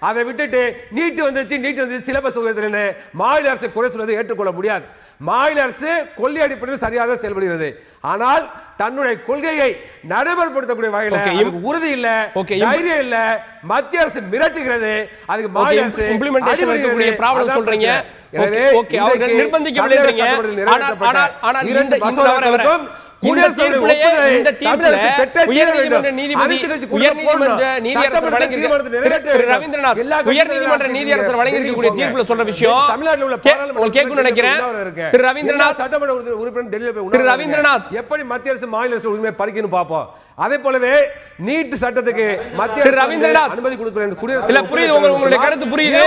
அதை விட்டுட்டு நீட்டு வந்துச்சு சிலபஸ் உயர்த்தலன்னு மாநில அரசு குறை சொல்வதை ஏற்றுக்கொள்ள முடியாது. மாநில அரசு கொள்கை அடிப்படையில் சரியாக செயல்படுகிறது. ஆனால் தன்னுடைய கொள்கையை நடைமுறைப்படுத்தக்கூடிய வகையில் உறுதி இல்ல, தைரியம் இல்ல. மத்திய அரசு மிரட்டுகிறது. அதுக்கு மாநில அரசு இம்ப்ளிமெண்டேஷன் இருக்கக்கூடிய ப்ராப்ளம் சொல்றீங்க. ஓகே அவர்கள் நிர்பந்திக்கவில்லைன்றீங்க. ஆனால் இந்த தீர்ப்புல உயர்நீதிமன்ற நீதியரசர் வழங்கியிருக்கக்கூடிய தீர்ப்புல சொல்ற விஷயம் கேட்கணும்னு நினைக்கிறேன். திரு ரவீந்திரநாத் சட்டமன்ற உறுப்பினர் எப்படி மத்திய அரசு மாநில அரசு உரிமை பறிக்கணும் பார்ப்போம். அதே போலவே நீட் சட்டத்துக்கு மத்திய ரவீந்திரநாத் அனுமதி கொடுக்கல. புரியுது, உங்களுடைய கருத்து புரியுது.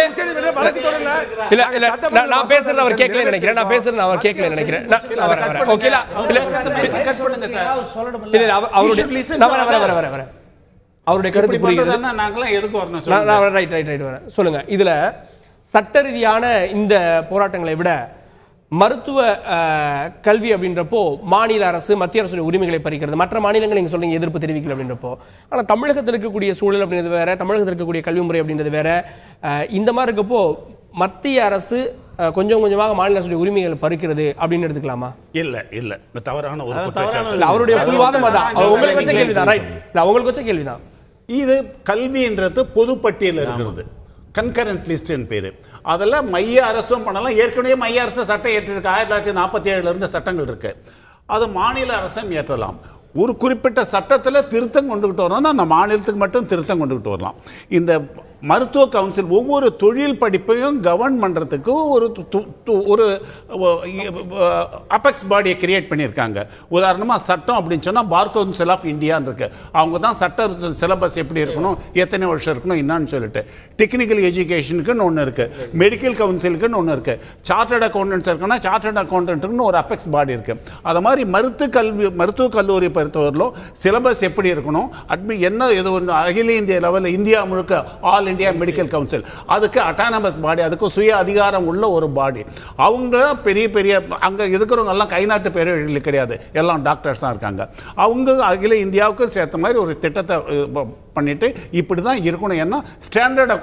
நான் பேசுறது அவர் கேட்கல நினைக்கிறேன். அவருடைய கருத்து புரியுது. சொல்லுங்க. இதுல சட்ட ரீதியான இந்த போராட்டங்களை விட மருத்துவ கல்வி அப்படின்றப்போ மாநில அரசு மத்திய அரசு உரிமைகளை பறிக்கிறது. மற்ற மாநிலங்கள் நீங்க சொல்றீங்க எதிர்ப்பு தெரிவிக்கல அப்படின்றப்போ, ஆனா தமிழகத்தில் இருக்கக்கூடிய சூழல் அப்படின்றது வேற, தமிழகத்தில் இருக்கக்கூடிய கல்வி முறை அப்படின்றது வேற. இந்த மாதிரி இருக்கப்போ மத்திய அரசு கொஞ்சம் கொஞ்சமாக மாநில அரசு உரிமைகள் பறிக்கிறது அப்படின்னு எடுத்துக்கலாமா? இல்ல தவறான ஒரு அவருடைய புல்வாதம் அதான். உங்களுக்கு வச்ச கேள்விதான். ரைட், உங்களுக்கு வச்ச கேள்விதான். இது கல்வின்றது பொதுப்பட்டியல் இருக்கிறது, கன்கரண்ட் லிஸ்ட் பேரு. அதெல்லாம் மைய அரசும் பண்ணலாம். ஏற்கனவே மைய அரசு சட்டம் ஏற்றிருக்கு. 1947 இருந்து சட்டங்கள் இருக்கு. அது மாநில அரசும் ஏற்றலாம். ஒரு குறிப்பிட்ட சட்டத்தில் திருத்தம் கொண்டுகிட்டு வரணும், அந்த மாநிலத்துக்கு மட்டும் திருத்தம் கொண்டுகிட்டு வரலாம். இந்த மருத்துவ கவுன்சில் ஒவ்வொரு தொழில் படிப்பையும் கவர்ன் பண்றதுக்கு ஒரு அபெக்ஸ் பாடியை கிரியேட் பண்ணியிருக்காங்க. உதாரணமாக சட்டம் அப்படின்னு சொன்னால் பார் கவுன்சில் ஆஃப் இந்தியான்னு இருக்கு. அவங்க தான் சட்ட சிலபஸ் எப்படி இருக்கணும், எத்தனை வருஷம் இருக்கணும் என்னன்னு சொல்லிட்டு. டெக்னிக்கல் எஜுகேஷனுக்குன்னு ஒன்று இருக்கு, மெடிக்கல் கவுன்சிலுக்குன்னு ஒன்று இருக்கு, சார்ட்டர்ட் அக்கௌண்டன்ஸ் இருக்குன்னா சார்ட்டர்ட் அக்கௌண்டன்ட்டுன்னு ஒரு அபெக்ஸ் பாடி இருக்கு. அது மாதிரி மருத்துவ கல்லூரி பொறுத்தவரையிலும் சிலபஸ் எப்படி இருக்கணும், என்ன இது அகில இந்திய லெவலில் இந்தியா முழுக்க ஆல் இந்தியா மெடிக்கல் கவுன்சில், அதுக்கு அட்டானமஸ் பாடி, அதுக்கு சுய அதிகாரம் உள்ள ஒரு பாடி. அவங்க பெரிய அங்க இருக்கிறவங்க எல்லாம் கை நாட்டு பேரழிகள் கிடையாது, எல்லாம் டாக்டர்ஸ் தான் இருக்காங்க. அவங்க அகில இந்தியாவுக்கு சேர்த்த மாதிரி ஒரு திட்டத்தை பண்ணிட்டு இப்படி தான் இருக்கணும், ஏன்னா ஸ்டாண்டர்டை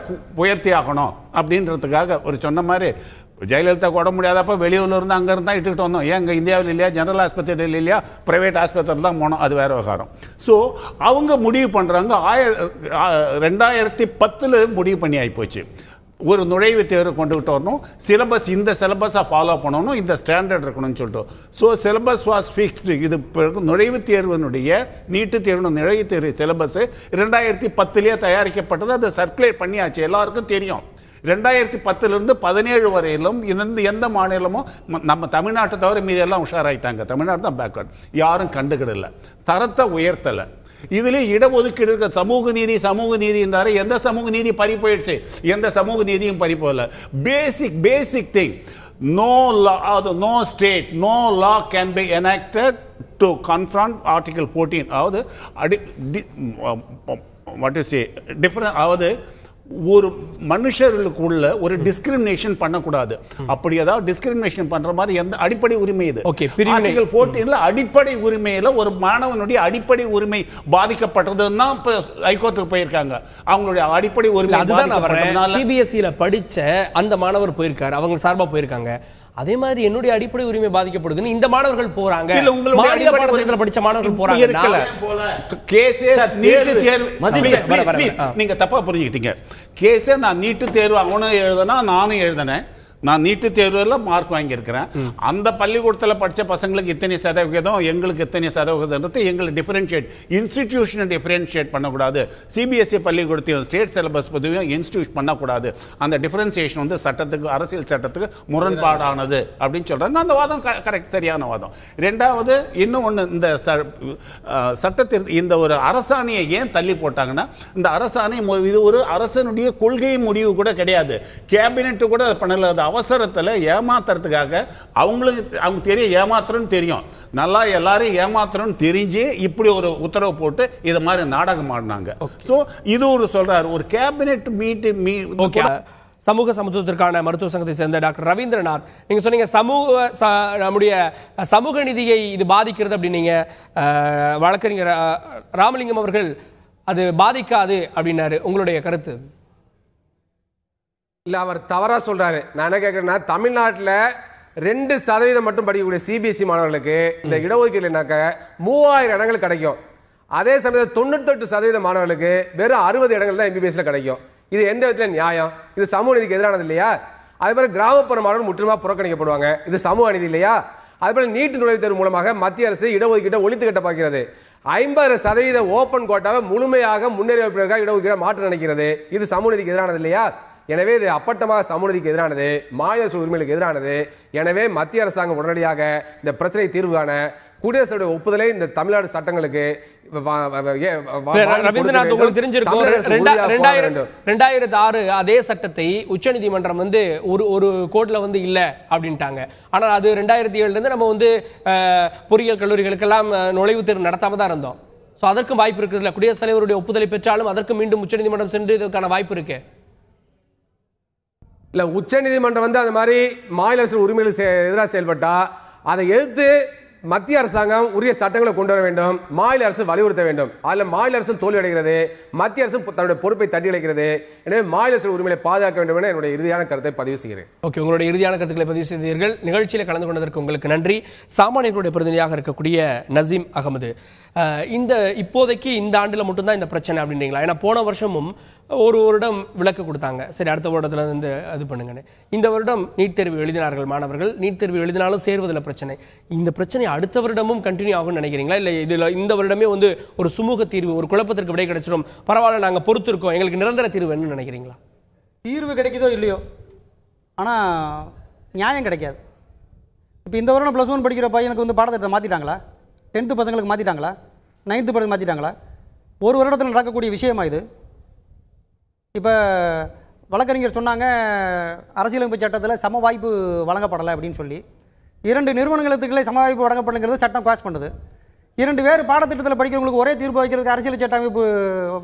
உயர்த்தி ஆகணும் அப்படின்றதுக்காக ஒரு சொன்ன மாதிரி ஜெயலலிதா கூட முடியாதப்ப வெளியூர்ல இருந்து அங்க இருந்தா இட்டுக்கிட்டு வந்தோம். ஏன் இங்க இந்தியாவில் இல்லையா, ஜெனரல் ஆஸ்பத்திரியில் இல்லையா, பிரைவேட் ஆஸ்பத்திரி தான் போனோம், அது வேற விவகாரம். ஸோ அவங்க முடிவு பண்றாங்க. 2010 முடிவு பண்ணி ஆயிப்போச்சு. ஒரு நுழைவுத் தேர்வு கொண்டுகிட்டு வரணும், சிலபஸ் இந்த சிலபஸை ஃபாலோ பண்ணணும், இந்த ஸ்டாண்டர்ட் இருக்கணும்னு சொல்லிட்டு. So syllabus was fixed. இது நுழைவுத் தேர்வினுடைய நீட்டு தேர்வு நுழைவுத் தேர்வு சிலபஸ் 2010 தயாரிக்கப்பட்டது. அதை சர்க்குலேட் பண்ணியாச்சு, எல்லாருக்கும் தெரியும். 2010 17 வரையிலும் எந்த மாநிலமும் நம்ம தமிழ்நாட்டை தவிர மீதி எல்லாம் உஷாராயிட்டாங்க. தமிழ்நாடு தான் பேக்வர்ட், யாரும் கண்டுக்கிடல, தரத்தை உயர்த்தலை. இதுல இடஒதுக்கீடு இருக்க சமூக நீதி என்றாரு. எந்த சமூக நீதி பறி போயிடுச்சு? எந்த சமூக நீதியும் பறி போகல. Basic thing, no law, no state, no law can be enacted to confront Article 14. அதாவது what to say, different, அதாவது ஒரு மனுஷர்களுக்குள்ள ஒரு டிஸ்கிரிமினேஷன் பண்ணக்கூடாது. அப்படி ஏதாவது டிஸ்கிரிமினேஷன் பண்ற மாதிரி எந்த அடிப்படை உரிமை இது? ஆர்டிகல் 14 அடிப்படை உரிமையில ஒரு மாணவனுடைய அடிப்படை உரிமை பாதிக்கப்பட்டதுன்னா ஹைகோர்ட்டுக்கு போயிருக்காங்க. அவங்களுடைய அடிப்படை உரிமை பாதிக்கப்பட்டதுனால சிபிஎஸ்இல படிச்ச அந்த மாணவர் போயிருக்காரு, அவங்க சார்பா போயிருக்காங்க. அதே மாதிரி என்னுடைய அடிப்படை உரிமை பாதிக்கப்படுதுன்னு இந்த மாணவர்கள் போறாங்க. இல்ல உங்களுடைய அடிப்படை உரிமை படிச்ச மாணவர்கள் போறாங்க. நீங்க தப்பா புரிஞ்சுக்கிட்டீங்க. கேஸே நான் நீட்டு தேர்வு அவனும் எழுதுனா நானும் எழுதினேன். நான் நீட்டு தேர்வில் மார்க் வாங்கியிருக்கிறேன். அந்த பள்ளிக்கூடத்தில் படித்த பசங்களுக்கு இத்தனை சதவிகிதம், எங்களுக்கு இத்தனை சதவிகிதம், எங்களுக்கு டிஃபரன்ஷியேட், இன்ஸ்டிடியூஷனை டிஃபரன்ஷியேட் பண்ணக்கூடாது. சிபிஎஸ்இ பள்ளிக்கூடத்தையும் ஸ்டேட் சிலபஸ் பற்றியும் இன்ஸ்டிடியூட் பண்ணக்கூடாது. அந்த டிஃபரன்சியேஷன் வந்து சட்டத்துக்கு, அரசியல் சட்டத்துக்கு முரண்பாடானது அப்படின்னு சொல்றாங்க. அந்த வாதம் கரெக்ட், சரியான வாதம். ரெண்டாவது இன்னும் ஒன்று, இந்த சட்டத்திற்கு இந்த ஒரு அரசாணையை ஏன் தள்ளி போட்டாங்கன்னா, இந்த அரசாணை இது ஒரு அரசனுடைய கொள்கை முடிவு கூட கிடையாது. கேபினெட் கூட பண்ணல. அவசரத்தில் ஏமாத்துறதுக்காக அவங்க தெரிய ஏமாத்துறோன்னு தெரியும், நல்லா எல்லாரையும் ஏமாத்துறோன்னு தெரிஞ்சு இப்படி ஒரு உத்தரவு போட்டு இதை மாதிரி நாடகம் ஆடினாங்க. ஸோ இது ஒரு சொல்றாரு, ஒரு கேபினெட் மீட்டிங். சமூக சமத்துவத்திற்கான மருத்துவ சங்கத்தை சேர்ந்த டாக்டர் ரவீந்திரநாத், நீங்க சொன்னீங்க நம்முடைய சமூக நீதியை இது பாதிக்கிறது அப்படின்னீங்க. வழக்கறிஞர் ராமலிங்கம் அவர்கள் அது பாதிக்காது அப்படின்னாரு. உங்களுடைய கருத்து? இல்ல, அவர் தவறா சொல்றாரு. நான் என்ன கேட்கிறேன்னா, தமிழ்நாட்டில் 2% மட்டும் படிக்கக்கூடிய சிபிஎஸ்இ மாணவர்களுக்கு இந்த இடஒதுக்கீடுனாக்க 3000 இடங்கள் கிடைக்கும். அதே சமயத்தில் 98% மாணவர்களுக்கு வெறும் 60 இடங்கள் தான் எம்பிபிஎஸ்ல கிடைக்கும். இது எந்த விதத்துல நியாயம்? இது சமூக நீதிக்கு எதிரானது இல்லையா? அதே போல கிராமப்புற மாணவர்கள் முற்றிலுமா புறக்கணிக்கப்படுவாங்க, இது சமூக நீதி இல்லையா? அதே போல நீட்டு நுழைவுத் தேர்வு மூலமாக மத்திய அரசு இடஒதுக்கீட்டை ஒழித்து கட்ட பார்க்கிறது. 50% ஓபன் கோட்டாவை முழுமையாக முன்னேறிய இடஒதுக்கீடு மாற்ற நினைக்கிறது. இது சமூக நீதிக்கு எதிரானது இல்லையா? எனவே இது அப்பட்டமாக சமூக நீதிக்கு எதிரானது, மாநில உரிமைகளுக்கு எதிரானது. எனவே மத்திய அரசாங்கம் உடனடியாக இந்த பிரச்சனை தீர்வு காண குடியரசுடைய ஒப்புதலை இந்த தமிழ்நாடு சட்டங்களுக்கு ரவீந்திரநாத், உங்களுக்கு தெரிஞ்சிருக்கும் 2006 அதே சட்டத்தை உச்சநீதிமன்றம் வந்து ஒரு கோர்ட்ல வந்து இல்ல அப்படின்ட்டாங்க. ஆனால் அது 2007 இருந்து நம்ம வந்து பொறியியல் கல்லூரிகளுக்கெல்லாம் நுழைவுத் தேர்வு நடத்தாம தான் இருந்தோம். ஸோ அதற்கும் வாய்ப்பு இருக்குதுல்ல, குடியரசுத் தலைவருடைய ஒப்புதலை பெற்றாலும் அதற்கு மீண்டும் உச்சநீதிமன்றம் சென்று இதற்கான வாய்ப்பு இருக்கு. இல்ல, உச்ச நீதிமன்றம் வந்து அந்த மாதிரி மாநில அரசு உரிமைகளுக்கு எதிராக செயல்பட்டா அதை எதிர்த்து மத்திய அரசாங்கம் உரிய சட்டங்களை கொண்டு வர வேண்டும், மாநில அரசு வலியுறுத்த வேண்டும். அதில் மாநில அரசு தோல்வி அடைகிறது, மத்திய அரசு தன்னுடைய பொறுப்பை தட்டி அடைகிறது. எனவே மாநில அரசு உரிமையை பாதுகாக்க வேண்டும் என என்னுடைய இறுதியான கருத்தை பதிவு செய்கிறேன். ஓகே, உங்களுடைய இறுதியான கருத்துக்களை பதிவு செய்தீர்கள். நிகழ்ச்சியில் கலந்து கொண்டதற்கு உங்களுக்கு நன்றி. சாமானியர்களுடைய பிரதிநிதியாக இருக்கக்கூடிய நசீம் அகமது, இந்த இப்போதைக்கு இந்த ஆண்டில் மட்டும்தான் இந்த பிரச்சனை அப்படின்றீங்களா? ஏன்னா போன வருஷமும் ஒரு வருடம் விலக்கு கொடுத்தாங்க, சரி அடுத்த வருடத்துல இருந்து அது பண்ணுங்கன்னு. இந்த வருடம் நீட் தேர்வு எழுதினார்கள் மாணவர்கள். நீட் தேர்வு எழுதினாலும் சேர்வதில் பிரச்சனை. இந்த பிரச்சனை அடுத்த வருடமும் கண்டினியூ ஆகும்னு நினைக்கிறீங்களா? இல்லை இதில் இந்த வருடமே வந்து ஒரு சுமூக தீர்வு, ஒரு குழப்பத்திற்கு விடை கிடைச்சிடும், பரவாயில்ல நாங்கள் பொறுத்திருக்கோம், எங்களுக்கு நிரந்தர தீர்வு வேணும்னு நினைக்கிறீங்களா? தீர்வு கிடைக்குதோ இல்லையோ, ஆனால் நியாயம் கிடைக்காது. இப்போ இந்த வருடம் +1 படிக்கிற பையனுக்கு வந்து பாடத்திட்டத்தை மாற்றிட்டாங்களா? 10th பசங்களுக்கு மாற்றிட்டாங்களா? 9th பசங்களுக்கு மாற்றிட்டாங்களா? ஒரு வருடத்தில் நடக்கக்கூடிய விஷயமா இது? இப்போ வழக்கறிஞர் சொன்னாங்க அரசியலமைப்பு சட்டத்தில் சம வாய்ப்பு வழங்கப்படலை அப்படின்னு சொல்லி. 2 நிறுவனங்களுக்குள்ளே சம வாய்ப்பு வழங்கப்படுங்கிறது சட்டம் பாஸ் பண்ணுது. 2 வேறு பாடத்திட்டத்தில் படிக்கிறவங்களுக்கு ஒரே தீர்ப்பு வைக்கிறதுக்கு அரசியல் சட்ட அமைப்பு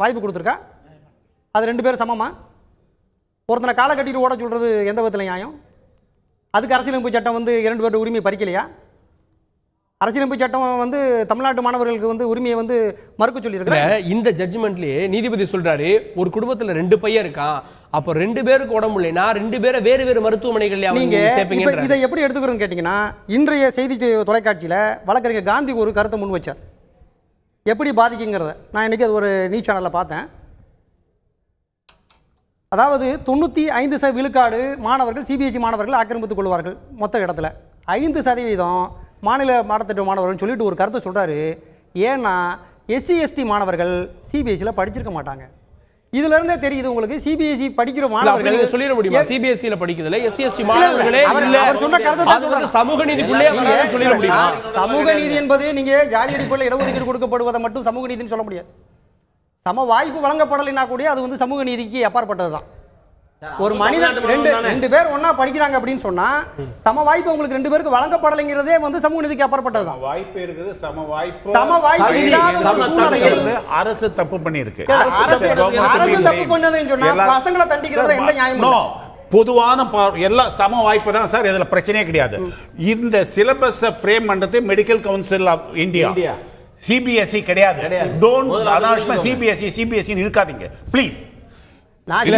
வாய்ப்பு கொடுத்துருக்கா? அது 2 பேரும் சமமா? ஒருத்தனை காலை கட்டிட்டு ஓட சொல்கிறது எந்த விதத்தில் நியாயம்? அதுக்கு அரசியலமைப்பு சட்டம் வந்து 2 பேரோட உரிமை பறிக்கலையா? அரசியலமைப்பு சட்டம் வந்து தமிழ்நாட்டு மாணவர்களுக்கு வந்து உரிமையை வந்து மறுக்க சொல்லியிருக்காங்க. இந்த ஜட்ஜ்மெண்ட்லயே நீதிபதி சொல்றாரு, ஒரு குடும்பத்துல 2 பையன் இருக்கான், அப்ப 2 பேருக்கு உடம்பு இல்லைன்னா 2 பேரை வேறு வேறு மருத்துவமனைகள்ல நீங்க சேர்ப்பீங்க. இதை எப்படி எடுத்துக்கிறோம்னு கேட்டீங்கன்னா, இன்றைய செய்தி தொலைக்காட்சியில வழக்கறிஞர் காந்தி ஒரு கருத்தை முன் வச்சார், எப்படி பாதிக்குங்கிறத. நான் இன்னைக்கு அது ஒரு நியூஸ் சேனல்ல பார்த்தேன். அதாவது 95% விழுக்காடு மாணவர்கள் சிபிஎஸ்சி மாணவர்கள் ஆக்கிரமித்துக் கொள்வார்கள் மொத்த இடத்துல. 5% மாநில பாடத்திட்ட மாணவர்கள் சொல்லிட்டு ஒரு கருத்தை சொல்றாரு. ஏன்னா எஸ்சி எஸ்டி மாணவர்கள் சிபிஎஸ்சியில் படிச்சிருக்க மாட்டாங்க. இதுல இருந்தே தெரியுது உங்களுக்கு, சிபிஎஸ்சி படிக்கிற மாணவர்கள் சொல்லிட முடியுமா சிபிஎஸ்சில படிக்கிறதுல எஸ்சி எஸ்டி மாணவர்களே இல்ல. அவர் சொன்ன கருத்தை தான் சொல்றாரு. சமூக நீதிக்குள்ளே சொல்லிட முடியுமா? சமூக நீதி என்பது நீங்க ஜாதி அடிப்படையில் இடஒதுக்கீடு கொடுக்கப்படுவதை மட்டும் சமூக நீதினு சொல்ல முடியாது. சம வாய்ப்பு வழங்கப்படலைன்னா கூட அது வந்து சமூக நீதிக்கு அப்பாற்பட்டதுதான். ஒரு மனிதன் 2 பேர் ஒண்ணா படிக்கிறாங்க அப்படின்னு சொன்னா சம வாய்ப்பு உங்களுக்கு 2 பேருக்கு வழங்கப்படலைங்கிறதே வந்து சமூக நீதிக்கு அப்பாற்பட்டதுதான். வாய்ப்பு இருக்குது, சம வாய்ப்பு இல்லாத ஒரு சூழ்நிலையில் அரசு தப்பு பண்ணிருக்கு. அரசு தப்பு பண்ணதுன்னு சொன்னா பசங்களை தண்டிக்கிறதுல எந்த நியாயமும் இல்லை. பொதுவான எல்லா சம வாய்ப்பு தான் சார், இதுல பிரச்சனையே கிடையாது. இந்த சிலபஸ் ஃப்ரேம் பண்றது medical council of India, CBSE கிடையாது. டோன்ட் அனாவசியமா சிபிஎஸ்இ இருக்காதீங்க ப்ளீஸ். நான்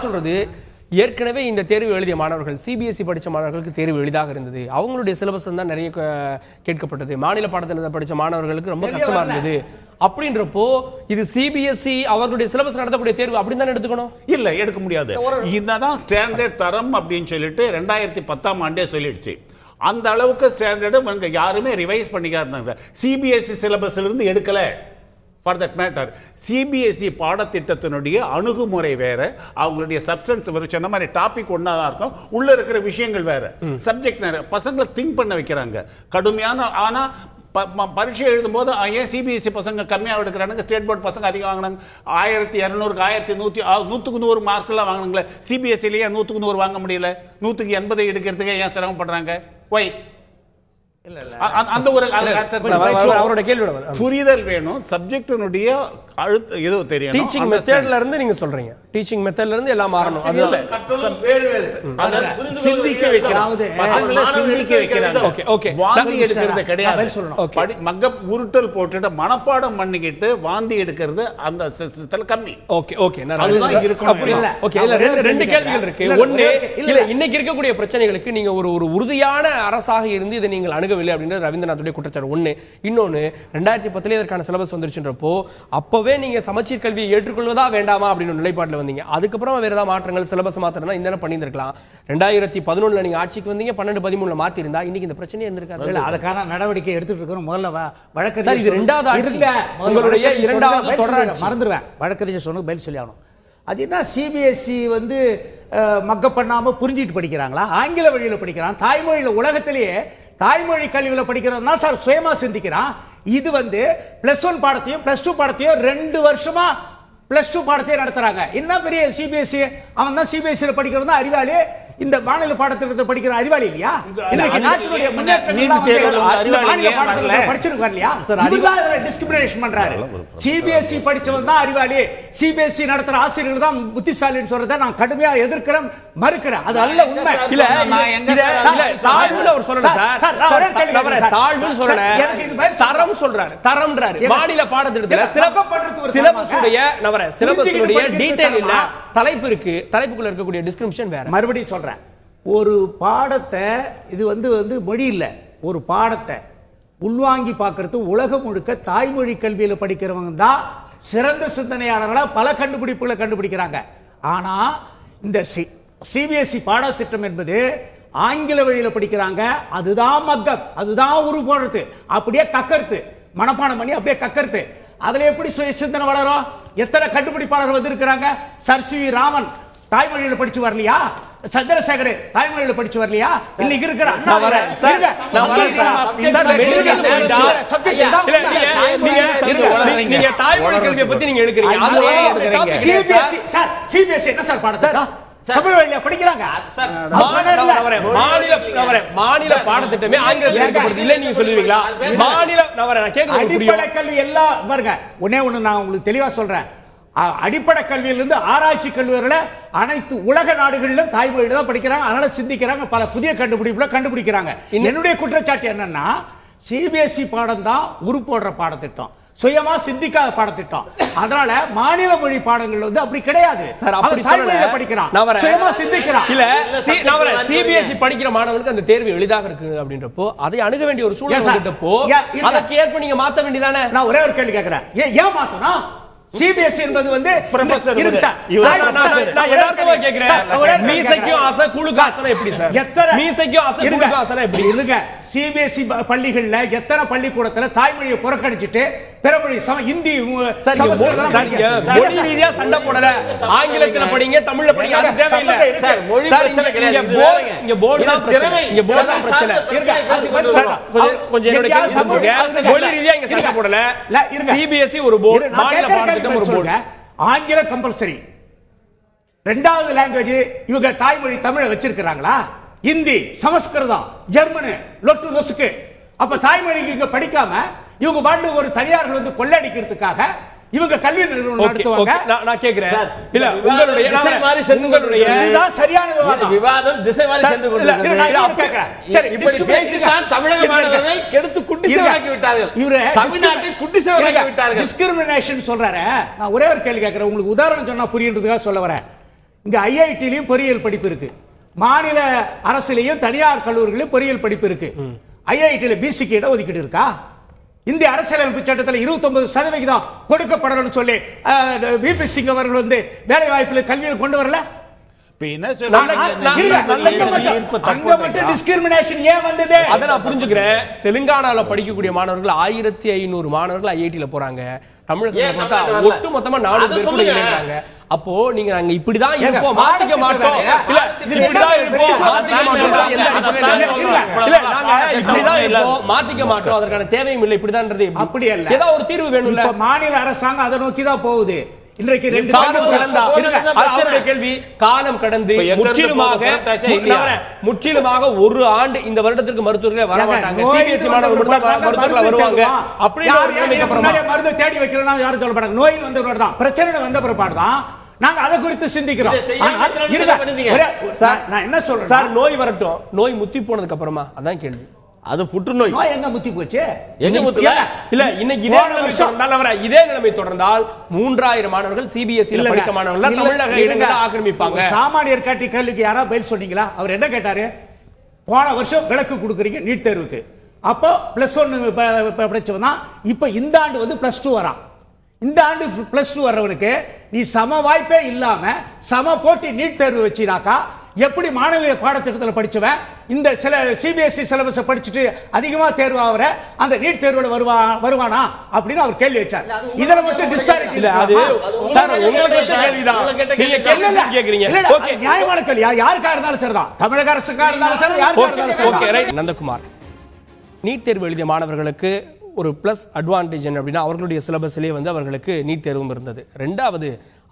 சொல்றது, ஏற்கனவே இந்த தேர்வு எழுதிய மாணவர்கள் சிபிஎஸ்இ படிச்ச மாணவர்களுக்கு தேர்வு எளிதாக இருந்தது. அவங்களுடைய சிலபஸ் தான் நிறைய கேட்கப்பட்டது. மாநில பாடத்திட்டத்தை படிச்ச மாணவர்களுக்கு ரொம்ப கஷ்டமா இருந்தது. அப்படின்றப்போ இது சிபிஎஸ்இ அவர்களுடைய சிலபஸ் நடத்தக்கூடிய தேர்வு அப்படின்னு தான் எடுத்துக்கணும். இல்ல, எடுக்க முடியாது. இதுதான் ஸ்டாண்டர்ட் தரம் அப்படின்னு சொல்லிட்டு 2010ஆம் ஆண்டே சொல்லிடுச்சு. அந்த அளவுக்கு ஸ்டாண்டர்டு யாருமே ரிவைஸ் பண்ணிக்காருந்தாங்க. சிபிஎஸ்இ சிலபஸ்ல இருந்து எடுக்கல. ஃபார் தட் மேட்டர் சிபிஎஸ்இ பாடத்திட்டத்தினுடைய அணுகுமுறை வேற, அவங்களுடைய சப்ஸ்டன்ஸ் வேற. சொன்ன மாதிரி டாபிக் ஒன்னா தான் இருக்கும், உள்ள இருக்கிற விஷயங்கள் வேற, சப்ஜெக்ட் வேற. பசங்களை திங்க் பண்ண வைக்கிறாங்க கடுமையான. ஆனா பரீட்சை எழுதும் போது ஏன் சிபிஎஸ்இ பசங்க கம்மியாக எடுக்கிறாங்க, ஸ்டேட் போர்டு பசங்க அதிகம் வாங்கினாங்க. 1200க்கு 1100 100க்கு 100 மார்க்கெல்லாம் வாங்கினாங்களே, சிபிஎஸ்இலேயே 100க்கு 100 வாங்க முடியல, 100க்கு 80 எடுக்கிறதுக்கு ஏன் சிரமப்படுறாங்க? ஒய் அந்த ஒரு புரிதல் வேணும். சப்ஜெக்டினுடைய ஏதோ தெரியும். டீச்சிங் மெத்தட்ல இருந்து நீங்க சொல்றீங்க, டீச்சிங் மெத்தட்ல இருந்து எல்லாம் மாறணும். அது சிந்திக்க வைக்கிறாங்க, பசங்களை சிந்திக்க வைக்கிறாங்க. ஓகே ஓகே, வாந்தி எடுக்கிறது கிடையாது. மக்க உருட்டல் போட்டுட்டு மனப்பாடம் பண்ணிக்கிட்டு வாந்தி எடுக்கிறது அந்த சிஸ்டத்துல கம்மி. ஓகே ஓகே, அதுதான் இருக்கணும். ஓகே, இல்ல ரெண்டு கேள்விகள் இருக்கு. ஒண்ணு, இல்ல இன்னைக்கு இருக்கக்கூடிய பிரச்சனைகளுக்கு நீங்க ஒரு உறுதியான அரசாக இருந்து இதை நீங்கள் அணுகவில்லை அப்படின்றது ரவீந்திரநாத்துடைய குற்றச்சாட்டு ஒண்ணு. இன்னொன்னு, 2010 இதற்கான சிலபஸ் வந்துருச்சுன்றப்போ அப்பவே நீங்க சமச்சீர் கல்வியை ஏற்றுக்கொள்வதா வேண்டாமா அப்படின்னு நிலைப்பாட்டில் வந்தீங்க. அதுக்கப்புறம் வேற ஏதாவது மாற்றங்கள் சிலபஸ் மாத்திரம்னா இன்னும் பண்ணியிருக்கலாம். 2011 நீங்க ஆட்சிக்கு வந்தீங்க, 12-13 மாத்தி இருந்தா இன்னைக்கு இந்த பிரச்சனை இருந்திருக்காரு. அதுக்கான நடவடிக்கை எடுத்துட்டு இருக்கிறோம். முதல்ல வழக்கறிஞர் இது 2வது ஆட்சி, உங்களுடைய 2வது தொடர் மறந்துடுவேன். வழக்கறிஞர் சொன்னது பதில் சொல்லி ஆகணும். அது என்ன, சிபிஎஸ்இ வந்து மக்க பண்ணாம புரிஞ்சிட்டு படிக்கிறாங்களா, ஆங்கில வழியில் படிக்கிறான், தாய்மொழியில் உலகத்திலேயே தாய்மொழி கல்வியில் படிக்கிறதா சார் சுயமா சிந்திக்கிறான். இது வந்து +1 பாடத்தையும் +2 பாடத்தையும் 2 வருஷமா +2 பாடத்தையும் நடத்துறாங்க. என்ன பெரிய சிபிஎஸ்இ, அவன் தான் சிபிஎஸ்இ படிக்கிறது அறிவாளி, இந்த மாநில பாடத்திட்டத்தை படிக்கிற அறிவாளி இல்லையா? இன்னைக்கு நாட்டினுடைய படிச்சிருக்க இல்லையா? டிஸ்கிரிமினேஷன் பண்றாரு. சிபிஎஸ்இ படிச்சவன் தான் அறிவாளி, சிபிஎஸ்இ நடத்துற ஆசிரியர்கள் தான் புத்திசாலின்னு சொல்றதை நான் கடுமையா எதிர்க்கிறேன், மறுக்கிறேன். அது அல்ல உண்மை. இல்ல தாழ்வுல அவர் சொல்லணும் சார், தாழ்வுன்னு சொல்லணும், தரம் சொல்றாரு, தரம்ன்றாரு. மாநில பாடத்திட்டத்துல சிலபஸுடைய டீடைல் இல்ல, தலைப்பு இருக்கு, தலைப்புக்குள்ள இருக்கக்கூடிய டிஸ்கிரிப்ஷன் வேற. மறுபடியும் சொல்றேன், ஒரு பாடத்தை இது வந்து மொழி இல்ல, ஒரு பாடத்தை உள்வாங்கி பார்க்கறது உலகம் முழுக்க தாய்மொழி கல்வியில் படிக்கிறவங்க தான் சிறந்த சிந்தனையாளர்களா பல கண்டுபிடிப்புகளை கண்டுபிடிக்கிறாங்க. ஆனா இந்த சிபிஎஸ்இ பாடத்திட்டம் என்பது ஆங்கில வழியில் படிக்கிறாங்க. அதுதான் மக்கப், அதுதான் உருப்போடுறது, அப்படியே கக்கறது, மனப்பாடம் பண்ணி அப்படியே கக்கறது. அதுல எப்படி சுய சிந்தனை வளரும்? எத்தனை கண்டுபிடிப்பாளர்கள் வந்திருக்கிறாங்க. சர் சி வி ராமன் தாய்மொழியில படிச்சு வரலையா? சந்திரசேகர் தாய்மொழியில படிச்சு வரலையா? இன்னைக்கு இருக்கிற நீங்க தாய்மொழி கல்வியை பத்தி நீங்க எடுக்கிறீங்க. சிபிஎஸ்இ என்ன சார் பாடத்திட்டம்? தமிழ் வழியில படிக்கிறாங்க. மாநில பாடத்திட்டமே ஆங்கிலத்தில் இல்ல நீங்க சொல்லுவீங்களா? மாநில அடிப்படை கல்வி எல்லாம் பாருங்க. ஒண்ணே ஒண்ணு நான் உங்களுக்கு தெளிவா சொல்றேன், அடிப்படை கல்வியிலிருந்து ஆராய்ச்சி கல்வி வரை அனைத்து உலக நாடுகளிலும் தாய்மொழியில தான் படிக்கிறாங்க. அதனால சிந்திக்கிறாங்க, பல புதிய கண்டுபிடிப்புல கண்டுபிடிக்கிறாங்க. என்னுடைய குற்றச்சாட்டு என்னன்னா, சிபிஎஸ்இ பாடம் தான் உருப்போடுற பாடத்திட்டம், சுயமா சிந்திக்காத பாடத்திட்டம். அதனால மாநில மொழி பாடங்கள் வந்து அப்படி கிடையாது. சார் அப்படி தாய்மொழியில படிக்கிறான், சுயமா சிந்திக்கிறான். இல்ல சிபிஎஸ்இ படிக்கிற மாணவனுக்கு அந்த தேர்வு எளிதாக இருக்கு அப்படின்றப்போ அதை அணுக வேண்டிய ஒரு சூழ்நிலை வந்துட்டப்போ அதற்கு ஏற்ப நீங்க மாத்த வேண்டியதானே? நான் ஒரே ஒரு கேள்வி கேட்கிறேன், ஏன் மாத்தணும்? சிபிஎஸ்இ என்பது வந்து மீசைக்கும் ஆசை குழுக்கு ஆசை எப்படி சார்? மீசைக்கும் ஆசை குழுக்கு ஆசை எப்படி இருங்க? சிபிஎஸ்இ பள்ளிகள்ல எத்தனை பள்ளிக்கூடத்துல தாய்மொழியை புறக்கணிச்சிட்டு பிறமொழி இந்தி மொழி ரீதியா சண்டை போடல, ஆங்கிலத்துல படிங்க தமிழ்ல படிங்க, அது தேவையில்லை சார். மொழி பிரச்சனை கிடையாது, இங்க போர்டு தான் பிரச்சனை, இங்க போர்டு தான் பிரச்சனை. கொஞ்சம் என்னோட கேள்வி புரிஞ்சுங்க. மொழி ரீதியா இங்க சண்டை போடல, சிபிஎஸ்இ ஒரு போர்டு, மாநில பாடத்திட்டம் ஒரு போர்டு. ஆங்கிலம் கம்பல்சரி, ரெண்டாவது லாங்குவேஜ் இவங்க தாய்மொழி தமிழை வச்சிருக்கிறாங்களா? இந்தி, சமஸ்கிருதம், ஜெர்மனி, லொட்டு லொசுக்கு. அப்ப தாய்மொழிக்கு இங்க படிக்காம இவங்க பாட்டு ஒரு தனியார்கள் வந்து கொள்ளடிக்கிறதுக்காக இவங்க கல்வி நிறுவனம் நடத்துவாங்க. நான் கேக்குறேன், இல்ல உங்களுடைய இதுதான் சரியான விவாதம் திசை மாறி சென்று கொண்டிருக்கிறது. சரி, இப்படி பேசி தான் தமிழக மாணவர்களை கெடுத்து குட்டிசேவாக்கி விட்டார்கள். இவரே தமிழ்நாட்டை குட்டிசேவாக்கி விட்டார்கள். டிஸ்கிரிமினேஷன் சொல்றாரு. நான் ஒரே ஒரு கேள்வி கேட்கிறேன், உங்களுக்கு உதாரணம் சொன்னா புரியுன்றதுக்காக சொல்ல வரேன். இங்க ஐஐடிலயும் பொறியியல் படிப்பு இருக்கு, மாநில அரசிலேயும் தனியார் கல்லூரிகளிலும் பொறியியல் படிப்பு இருக்கு. ஐஐடில பிசிக்கு இட ஒதுக்கீடு இருக்கா? இந்திய அரசியலமைப்பு சட்டத்தில் 29% கொடுக்கப்படணும்னு சொல்லி விபி சிங் அவர்கள் வந்து வேலை வாய்ப்பில் கல்வியில் கொண்டு வரல. தெலுங்கானால படிக்கக்கூடிய மாணவர்கள் 1500 மாணவர்கள் ஐஐடில போறாங்க. தமிழகத்துல ஒட்டு மொத்தமா 4 பேர் கூட இணைறாங்க. அப்போ நீங்க நாங்க இப்படிதான் இருப்போம், மாத்திக்க மாட்டோம், இல்ல இப்படிதான் இருப்போம், மாத்திக்க மாட்டோம், இல்ல நாங்க இப்படிதான் இருப்போம், மாத்திக்க மாட்டோம், அதற்கான தேவையும் இல்லை, இப்படிதான்றது அப்படி அல்ல. ஏதாவது ஒரு தீர்வு வேணும்ல. மாநில அரசாங்கம் அதை நோக்கி தான் போகுது. இன்றைக்கு கேள்வி, காலம் கடந்து முற்றிலுமாக ஒரு ஆண்டு இந்த வருடத்திற்கு மருத்துவர்களே வர மாட்டாங்க, சிபிஎஸ்இ மருத்துவர்கள் வருவாங்க அப்படின்னு மருந்து தேடி வைக்கிறோம். யாரும் சொல்ல மாட்டாங்க. நோய் வந்த தான், பிரச்சனை வந்த பிற்பாடு தான் நாங்க அதை குறித்து சிந்திக்கிறோம். நான் என்ன சொல்றேன் சார், நோய் வரட்டும், நோய் முத்தி போனதுக்கு அப்புறமா அதான் கேள்வி. அது புற்றுநோய் எங்க முத்தி போச்சு? எங்க முத்தல இல்ல. இன்னைக்கு இதே நிலைமை தொடர்ந்தால் 3000 மாணவர்கள் சிபிஎஸ்இ படிக்க மாணவர்கள் தமிழக இடங்களை ஆக்கிரமிப்பாங்க. சாமானியர் காட்டி கேள்விக்கு யாரா பதில் சொன்னீங்களா? அவர் என்ன கேட்டாரு? போன வருஷம் விலக்கு கொடுக்குறீங்க நீட் தேர்வுக்கு, அப்போ +1 படிச்சவன் தான் இப்ப இந்த ஆண்டு வந்து +2 வரான். இந்த ஆண்டு +2 வர்றவனுக்கு நீ சம வாய்ப்பே இல்லாம சம போட்டி நீட் தேர்வு வச்சினாக்கா எப்படி மாணவிய பாடத்திட்டத்தில் படிச்சவன் இந்த சில சிபிஎஸ்இ சிலபஸ் படிச்சுட்டு அதிகமா தேர்வு ஆவற அந்த நீட் தேர்வுல வருவானா அப்படின்னு அவர் கேள்வி வச்சார். இதுல மட்டும் டிஸ்பாரிட்டி இல்ல. அது சார் உங்களுக்கு கேள்விதான், நீங்க கேள்வி கேக்குறீங்க. ஓகே, நியாயமான கேள்வி. யாருக்கா இருந்தாலும் சரிதான், தமிழக அரசுக்கா இருந்தாலும் சரி, யாருக்கா இருந்தாலும் சரி. Okay right. நந்தகுமார், நீட் தேர்வு எழுதிய மாணவர்களுக்கு ஒரு பிளஸ் அட்வான்டேஜ் அப்படின்னா அவர்களுடைய சிலபஸ்லேயே வந்து அவர்களுக்கு நீட் தேர்வும் இருந்தது. ரெண்டாவது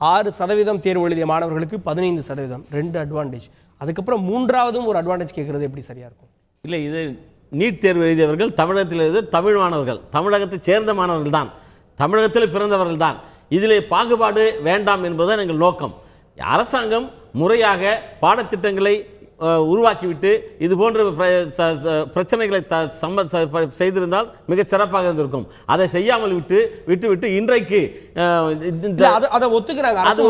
6% தேர்வு எழுதிய மாணவர்களுக்கு 15%, 2 அட்வான்டேஜ். அதுக்கப்புறம் மூன்றாவதும் ஒரு அட்வான்டேஜ் கேட்கறது எப்படி சரியா இருக்கும்? இல்லை, இது நீட் தேர்வு எழுதியவர்கள் தமிழகத்தில் எழுதிய தமிழ் மாணவர்கள், தமிழகத்தை சேர்ந்த மாணவர்கள் தான், தமிழகத்தில் பிறந்தவர்கள் தான். இதிலே பாகுபாடு வேண்டாம் என்பதுதான் எங்கள் நோக்கம். அரசாங்கம் முறையாக பாடத்திட்டங்களை உருவாக்கிவிட்டு இது போன்ற பிரச்சனைகளை செய்திருந்தால் மிக சிறப்பாக இருந்திருக்கும். அதை செய்யாமல் விட்டு இன்றைக்கு அதை ஒத்துக்கிறாங்க, அரசு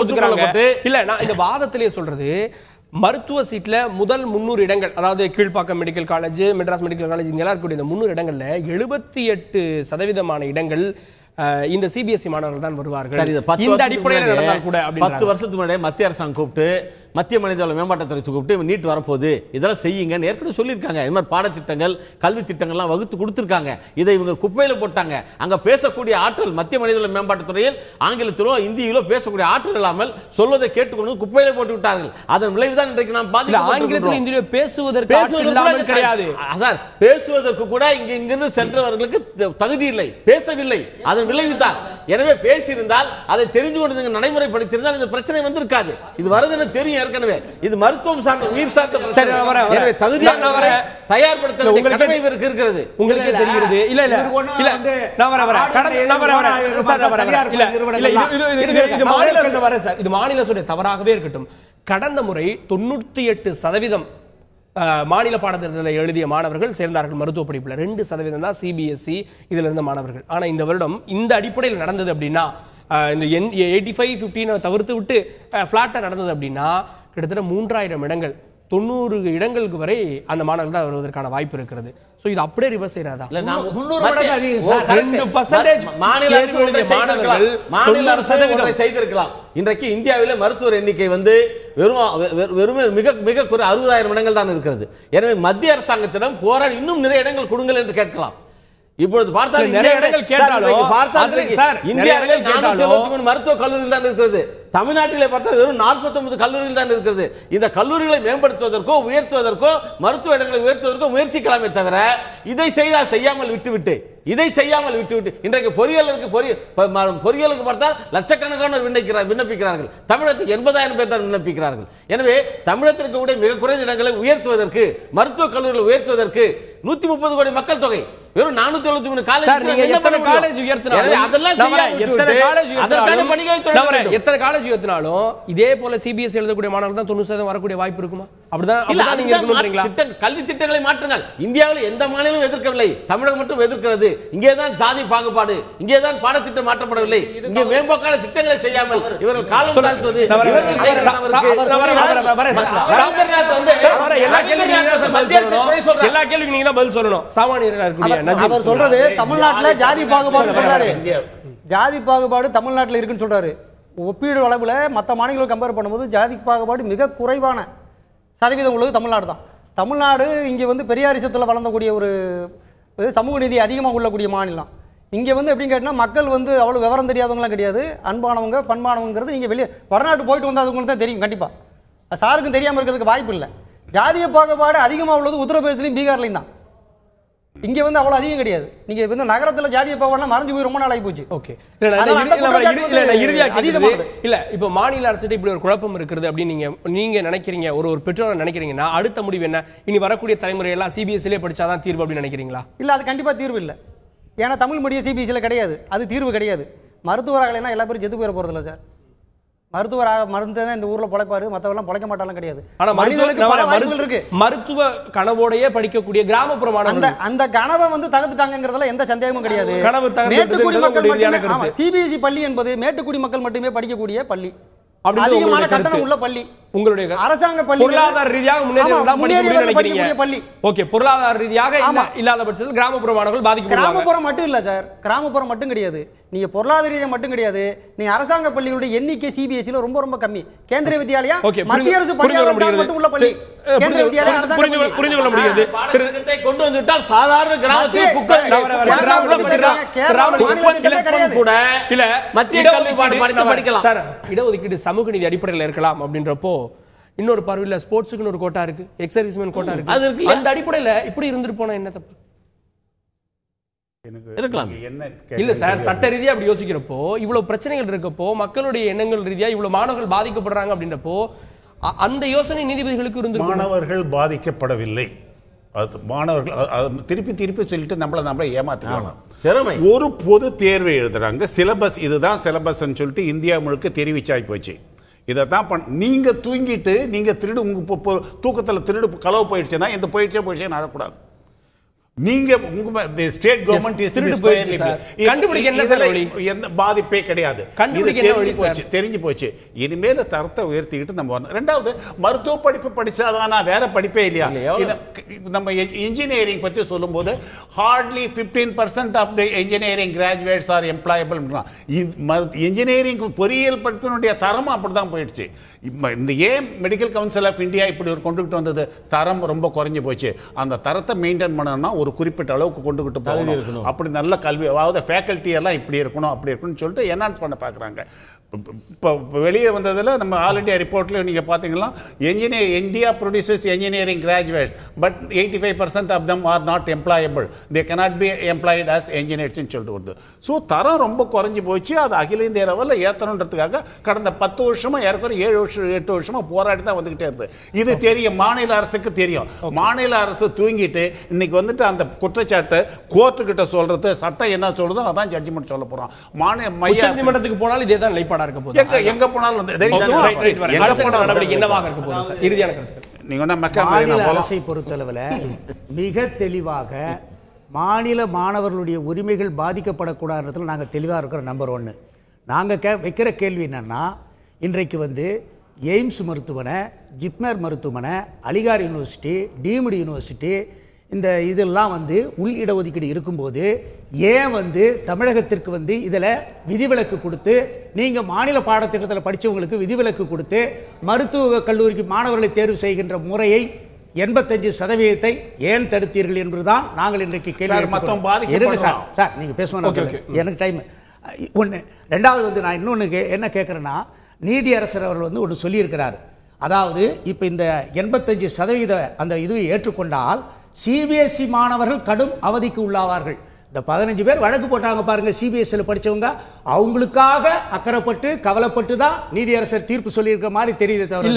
ஒத்துக்கிறாங்க. இல்ல, நான் இந்த வாதத்திலேயே சொல்றது, மருத்துவ சீட்ல முதல் 300 இடங்கள், அதாவது Kilpauk medical college, Madras medical college, இங்க இருக்கக்கூடிய இந்த 300 இடங்கள்ல 78% இடங்கள் இந்த சிபிஎஸ்இ மாணவர்கள் தான் வருவார்கள். இந்த அடிப்படையில் நடந்தால் கூட 10 வருஷத்துக்கு முன்னாடி மத்திய அரசாங்கம் கூப்பிட்டு மத்திய மனிதவள மேம்பாட்டுத்துறை கூப்பிட்டு நீட் வரப்போகுது, இதெல்லாம் செய்யுங்க ஏற்கனவே சொல்லியிருக்காங்க. இது மாதிரி பாடத்திட்டங்கள் கல்வி திட்டங்கள்லாம் வகுத்து கொடுத்துருக்காங்க. இதை இவங்க குப்பையில போட்டாங்க. அங்க பேசக்கூடிய ஆற்றல் மத்திய மனிதவள மேம்பாட்டுத்துறையில் ஆங்கிலத்திலோ இந்தியிலோ பேசக்கூடிய ஆற்றல் இல்லாமல் சொல்வதை கேட்டுக்கொண்டு குப்பையில போட்டு விட்டார்கள். அதன் விளைவுதான் இன்றைக்கு நாம் ஆங்கிலத்தில் இந்தியிலோ பேசுவதற்கு கிடையாது சார். பேசுவதற்கு கூட இங்கிருந்து சென்றவர்களுக்கு தகுதி இல்லை, பேசவில்லை. அதன் விளைவுதான் எனவே பேசியிருந்தால் அதை தெரிந்து கொண்டு நடைமுறைப்படுத்தியிருந்தால் இந்த பிரச்சனை வந்திருக்காது. இது வருதுன்னு தெரியும் ஏற்கனவே. இது மருத்துவம் சார்ந்த உயிர் சார்ந்த பிரச்சனை. எனவே தகுதியானவரை தயார்படுத்த வேண்டிய கடமை இவருக்கு இருக்கிறது. உங்களுக்கே தெரிகிறது. இல்ல இல்ல இல்ல நான் வரேன். இது மாநில சொல்ற தவறாகவே இருக்கட்டும். கடந்த முறை 98% மாநில பாடத்திட்டத்தில் எழுதிய மாணவர்கள் சேர்ந்தார்கள் மருத்துவ படிப்புல. 2% தான் சிபிஎஸ்இ இதுல இருந்த மாணவர்கள். ஆனா இந்த வருடம் இந்த அடிப்படையில் நடந்தது அப்படின்னா, இந்த 85-15 தவிர்த்து விட்டு பிளாட்டா நடந்தது அப்படின்னா கிட்டத்தட்ட 3000 இடங்கள் 90 இடங்களுக்கு வரை அந்த மாணவர்கள் தான் வருவதற்கான வாய்ப்பு இருக்கிறது. சோ இது அப்படியே ரிவர்ஸ் செய்யறாதா? இல்ல நான் 300 மடங்கு அதிகம் சார். 2% மாநில அரசு ஒன்றை செய்திருக்கலாம். இன்றைக்கு இந்தியாவிலே மருத்துவர் எண்ணிக்கை வந்து வெறும் மிக குறை 60,000 இடங்கள் தான் இருக்கிறது. எனவே மத்திய அரசாங்கத்திடம் போராடி இன்னும் நிறைய இடங்கள் கொடுங்கள் என்று கேட்கலாம். இப்பொழுது பார்த்தால் நிறைய இடங்கள் கேட்டாலும் இந்தியாவிலே 473 மருத்துவக் கல்லூரிகள் தான் இருக்கிறது. தமிழ்நாட்டிலே பார்த்தால் வெறும் 49 கல்லூரிகள் தான் இருக்கிறது. இந்த கல்லூரிகளை மேம்படுத்துவதற்கோ உயர்த்துவதற்கோ மருத்துவ இடங்களை உயர்த்துவதற்கோ முயற்சிக்கலாமே தவிர இதை செய்யாமல் விட்டுவிட்டு இன்றைக்கு பொறியியலுக்கு பார்த்தால் லட்சக்கணக்கான விண்ணப்பிக்கிறார்கள். தமிழகத்துக்கு 80,000 பேர் தான் விண்ணப்பிக்கிறார்கள். எனவே தமிழகத்திற்கு கூட மிக குறைந்த இடங்களை உயர்த்துவதற்கு மருத்துவக் கல்லூரிகளை உயர்த்துவதற்கு 130 கோடி மக்கள் தொகை வெறும் 473 காலேஜ் உயர்த்தினாலும் இதே போல சிபிஎஸ்இ எழுதக்கூடிய மாணவர்கள் தான் 90% வரக்கூடிய வாய்ப்பு இருக்குமா? கல்வி திட்டங்களை மாற்றுங்கள். இந்தியாவில் எந்த மாநிலமும் எதிர்க்கவில்லை, தமிழகம் மட்டும் எதிர்க்கிறது. இங்கேதான் ஜாதி பாகுபாடு, இங்கேதான் பாடத்திட்டம் மாற்றப்படவில்லை. இங்கே மேம்போக்கான திட்டங்களை செய்யாமல் இவர்கள் காலம் தாழ்த்துவது. எல்லா கேள்விக்கும் நீங்க தான் பதில் சொல்லணும். அவர் சொல்றது தமிழ்நாட்டில் ஜாதி பாகுபாடு சொல்றாரு. ஜாதி பாகுபாடு தமிழ்நாட்டில் இருக்குன்னு சொல்றாரு. ஒப்பீடு அளவில் மற்ற மாநிலங்களை கம்பேர் பண்ணும்போது ஜாதி பாகுபாடு மிக குறைவான சதவீதம் உள்ளது தமிழ்நாடு தான். தமிழ்நாடு இங்கே வந்து பெரியாரிசத்தில் வளர்ந்தக்கூடிய ஒரு சமூக நீதி அதிகமாக உள்ளக்கூடிய மாநிலம். இங்கே வந்து எப்படின்னு கேட்டால் மக்கள் வந்து அவ்வளோ விவரம் தெரியாதவங்களாம் கிடையாது, அன்பானவங்க பண்பானவங்கிறது நீங்கள் வெளியே வடநாட்டு போயிட்டு வந்தாதவங்களுக்கு தான் தெரியும். கண்டிப்பாக சாருக்கும் தெரியாமல் இருக்கிறதுக்கு வாய்ப்பு இல்லை. ஜாதிய பாகுபாடு அதிகமாக உள்ளது உத்தரப்பிரதேசலையும் பீகார்லையும் தான். இங்க வந்து அவ்வளவு அதிகம் கிடையாது. நீங்க வந்து நகரத்துல ஜாதிய பாகுபாடுலாம் மறைஞ்சு போய் ரொம்ப நாள் ஆகி போச்சு. ஓகே, இல்ல இப்ப மாநில அரசு இப்படி ஒரு குழப்பம் இருக்குது அப்படின்னு நீங்க நினைக்கிறீங்க, ஒரு பெற்றோர் நினைக்கிறீங்கன்னா அடுத்த முடிவு என்ன? இனி வரக்கூடிய தலைமுறை எல்லாம் சிபிஎஸ்இலே படிச்சாதான் தீர்வு அப்படின்னு நினைக்கிறீங்களா? இல்ல, அது கண்டிப்பா தீர்வு இல்ல. ஏன்னா தமிழ் மீடியம் சிபிஎஸ்இல கிடையாது, அது தீர்வு கிடையாது. மருத்துவராகலைன்னா எல்லா பேரும் செத்து போயிட போறது இல்லை சார். மருத்துவராக மருந்துதான் இந்த ஊர்ல பொழைப்பாரு, மற்றவெல்லாம் பொழைக்க மாட்டாலும் கிடையாது. ஆனா மருத்துவ கனவோடையே படிக்கக்கூடிய கிராமப்புற மாணவர்கள் அந்த கனவை வந்து தகர்த்துட்டாங்கிறதுல எந்த சந்தேகமும் கிடையாது. மேட்டுக்குடி மக்கள் சிபிஎஸ்இ பள்ளி என்பது மேட்டுக்குடி மக்கள் மட்டுமே படிக்கக்கூடிய பள்ளி, அதிகமான கட்டணம் உள்ள பள்ளி. உங்களுடைய அரசாங்க பள்ளி பொருளாதார ரீதியாக முன்னேறிய பள்ளி. ஓகே, பொருளாதார ரீதியாக இல்லாத பட்சத்தில் கிராமப்புற மாணவர்கள் பாதிக்கப்படுவாங்க. கிராமப்புறம் மட்டும் இல்ல சார், கிராமப்புறம் மட்டும் கிடையாது, நீங்க பொருளாதார ரீதியாக மட்டும் கிடையாது, நீங்க அரசாங்க பள்ளிகளுடைய எண்ணிக்கை சிபிஎஸ்இல ரொம்ப ரொம்ப கம்மி. கேந்திரிய வித்யாலயா மத்திய அரசு பள்ளியாக மட்டும் உள்ள பள்ளி. கேந்திரிய வித்யாலயா அரசாங்க பள்ளி புரிந்து கொள்ள முடியாது. திருத்தத்தை கொண்டு வந்துட்டால் சாதாரண கிராமத்தில் புக்கர் கூட இல்ல மத்திய கல்வி பாடம் படிக்கலாம் சார். இடஒதுக்கீடு சமூக நீதி அடிப்படையில் இருக்கலாம் அப்படின்றப்போ இன்னொரு பார்வையில் ஸ்போர்ட்ஸுக்கு ஒரு கோட்டா இருக்கு, எக்ஸர்வீஸ்மேன் கோட்டா இருக்கு. அந்த அடிப்படையில் இப்படி இருந்துட்டு போனா என்ன தப்பு இருக்கலாம்? இல்ல சார், சட்ட ரீதியா அப்படி யோசிக்கிறப்போ இவ்வளவு பிரச்சனைகள் இருக்கப்போ மக்களுடைய எண்ணங்கள் ரீதியா இவ்வளவு மாணவர்கள் பாதிக்கப்படுறாங்க அப்படின்றப்போ அந்த யோசனை நீதிபதிகளுக்கு இருந்து. மாணவர்கள் பாதிக்கப்படவில்லை, மாணவர்கள் திருப்பி சொல்லிட்டு நம்மளை ஏமாத்திக்கலாம். ஒரு பொது தேர்வை எழுதுறாங்க, சிலபஸ் இதுதான் சிலபஸ் சொல்லிட்டு இந்தியா முழுக்க தெரிவிச்சாய் போச்சு. இதைத்தான் நீங்க தூங்கிட்டு நீங்க திருடு உங்க தூக்கத்தில் திருடு களவு போயிடுச்சுன்னா இந்த போயிடுச்சே அழக்கூடாது. நீங்க உங்க ஸ்டேட் கவர்மெண்ட் எந்த பாதிப்பே கிடையாது, தெரிஞ்சு போச்சு. இனிமேல தரத்தை உயர்த்திக்கிட்டு நம்ம வரணும். ரெண்டாவது, மருத்துவ படிப்பு படிச்சாதானா, வேற படிப்பே இல்லையா? நம்ம இன்ஜினியரிங் பத்தி சொல்லும் போது hardly 15% of the engineering graduates are employable. Engineering பொறியியல் படிப்பினுடைய தரம் அப்படிதான் போயிடுச்சு. இந்த ஏன் மெடிக்கல் கவுன்சில் ஆஃப் இந்தியா இப்படி ஒரு கொண்டுகிட்டு வந்தது? தரம் ரொம்ப குறைஞ்சு போச்சு. அந்த தரத்தை மெயின்டைன் பண்ணணும்னா ஒரு ஒரு குறிப்பிட்ட அளவுக்கு கொண்டுகிட்டு போகணும். அப்படி நல்ல கல்வி, அதாவது ஃபேக்கல்ட்டி எல்லாம் இப்படி இருக்கணும் அப்படி இருக்கணும்னு சொல்லிட்டு என்ஹான்ஸ் பண்ண பார்க்குறாங்க. இப்போ வெளியே வந்ததில் நம்ம ஆல் இண்டியா ரிப்போர்ட்லேயும் நீங்கள் பார்த்தீங்கன்னா India produces engineering graduates but 85% of them are not employable, they cannot be employed as engineers சொல்லிட்டு வருது. ஸோ தரம் ரொம்ப குறைஞ்சி போச்சு. அது அகில இந்திய லெவலில் ஏற்றணுன்றதுக்காக கடந்த 10 வருஷமாக ஏற்கனவே 7 வருஷமாக போராடி தான் வந்துகிட்டே இருக்குது. இது தெரியும், மாநில அரசுக்கு தெரியும். மாநில அரசு தூங்கிட்டு இன்னைக்கு வந்துட்டு அந்த குற்றச்சாட்டு கோர்ட்டுக்கிட்ட சொல்றது, சட்டம் என்ன சொல்றதோ அதான் ஜட்ஜ்மெண்ட் சொல்ல போறோம். நீதிமன்றத்துக்கு போனாலும் இதே தான் நிலைப்பாடா இருக்க போகுது. எங்க போனாலும் அரசை பொறுத்தளவில் மிக தெளிவாக மாநில மாணவர்களுடைய உரிமைகள் பாதிக்கப்படக்கூடாதுன்றதுல நாங்கள் தெளிவாக இருக்கிற நம்பர் 1. நாங்கள் வைக்கிற கேள்வி என்னன்னா, இன்றைக்கு வந்து எய்ம்ஸ் மருத்துவமனை, ஜிப்மர் மருத்துவமனை, அலிகார் யூனிவர்சிட்டி, டீம்டு யூனிவர்சிட்டி, இந்த இதெல்லாம் வந்து உள் இடஒதுக்கீடு இருக்கும்போது ஏன் வந்து தமிழகத்திற்கு வந்து இதில் விதிவிலக்கு கொடுத்து, நீங்கள் மாநில பாடத்திட்டத்தில் படித்தவங்களுக்கு விதிவிலக்கு கொடுத்து மருத்துவ கல்லூரிக்கு மாணவர்களை தேர்வு செய்கின்ற முறையை 85% ஏன் தடுத்தீர்கள் என்பதுதான் நாங்கள் இன்றைக்கு கேள்வி. சார் நீங்கள் பேசுவோம், எனக்கு டைம் ஒன்று. ரெண்டாவது வந்து நான் இன்னொன்று என்ன கேட்குறேன்னா, நீதியரசர் அவர்கள் வந்து ஒன்று சொல்லியிருக்கிறார். அதாவது இப்போ இந்த 85% அந்த இதுவை ஏற்றுக்கொண்டால் சிபிஎஸ்இ மாணவர்கள் கடும் அவதிக்கு உள்ளாவார்கள். இந்த 15 பேர் வழக்கு போட்டாங்க பாருங்க, சிபிஎஸ்இல படிச்சவங்க, அவங்களுக்காக அக்கறைப்பட்டு கவலைப்பட்டு தான் நீதியரசர் தீர்ப்பு சொல்லியிருக்க மாதிரி தெரியுது. தவிர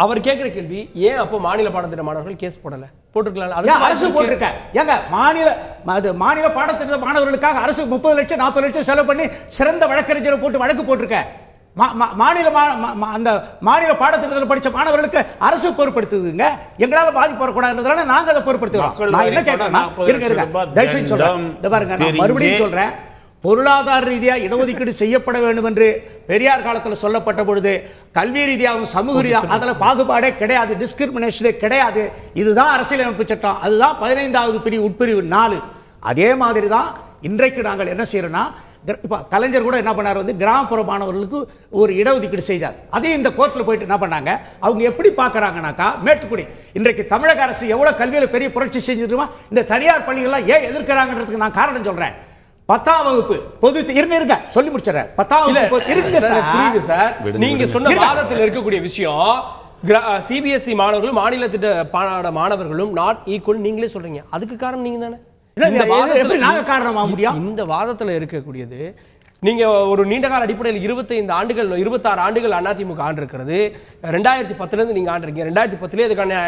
அவர் கேட்கிற கேள்வி, ஏன் அப்போ மாநில பாடத்திட்ட மாணவர்கள் கேஸ் போடல? போட்டுருக்கலாம், அரசு போட்டிருக்க. ஏங்க மாநில பாடத்திட்ட மாணவர்களுக்காக அரசு 30 லட்சம் 40 லட்சம் செலவு பண்ணி சிறந்த வழக்கறிஞரை போட்டு வழக்கு போட்டிருக்க. அந்த மாநில பாடத்திட்டத்தில் படிச்ச மாணவர்களுக்கு அரசு பொறுப்படுத்துதுங்க. எங்களால பாதிப்பு வரக்கூடாதுன்றதால நாங்க அதை பொறுப்படுத்துகிறோம். நான் என்ன கேட்கிறேன், மறுபடியும் சொல்றேன், பொருளாதார ரீதியாக இடஒதுக்கீடு செய்யப்பட வேண்டும் என்று பெரியார் காலத்தில் சொல்லப்பட்ட பொழுது கல்வி ரீதியாகவும் சமூக ரீதியாக அதில் பாகுபாடே கிடையாது, டிஸ்கிரிமினேஷனே கிடையாது. இதுதான் அரசியலமைப்பு சட்டம், அதுதான் 15வது பிரிவு உட்பிரிவு 4. அதே மாதிரி தான் இன்றைக்கு நாங்கள் என்ன செய்யறோம்னா, இப்போ கலைஞர் கூட என்ன பண்ணார், வந்து கிராமப்புற மாணவர்களுக்கு ஒரு இடஒதுக்கீடு செய்தார். அதே இந்த கோர்ட்டில் போயிட்டு என்ன பண்ணாங்க, அவங்க எப்படி பார்க்குறாங்கனாக்கா, மேட்டுக்குடி இன்றைக்கு தமிழக அரசு எவ்வளோ கல்வியில் பெரிய புரட்சி செஞ்சுருமா, இந்த தனியார் பள்ளிகள்லாம் ஏன் எதிர்க்கிறாங்கன்றதுக்கு நான் காரணம் சொல்கிறேன். 10ஆம் வகுப்பு பொது இருங்க சொல்லி முடிச்சிடறேன். 10ஆம் வகுப்பு இருக்கு சார். நீங்க சொன்ன வாதத்தில் இருக்கக்கூடிய விஷயம், சிபிஎஸ்இ மாணவர்களும் மாநில திட்ட மாணவர்களும் நாட் ஈக்குவல் நீங்களே சொல்றீங்க. அதுக்கு காரணம் நீங்க தானே. இந்த வாதத்தில் இருக்கக்கூடியது, நீங்க ஒரு நீண்ட கால அடிப்படையில் 25 ஆண்டுகள் 26 ஆண்டுகள் அதிமுக ஆண்டு இருக்கிறது. 2010 இருந்து நீங்க ஆண்டிருக்கீங்க. 2010 அதுக்கான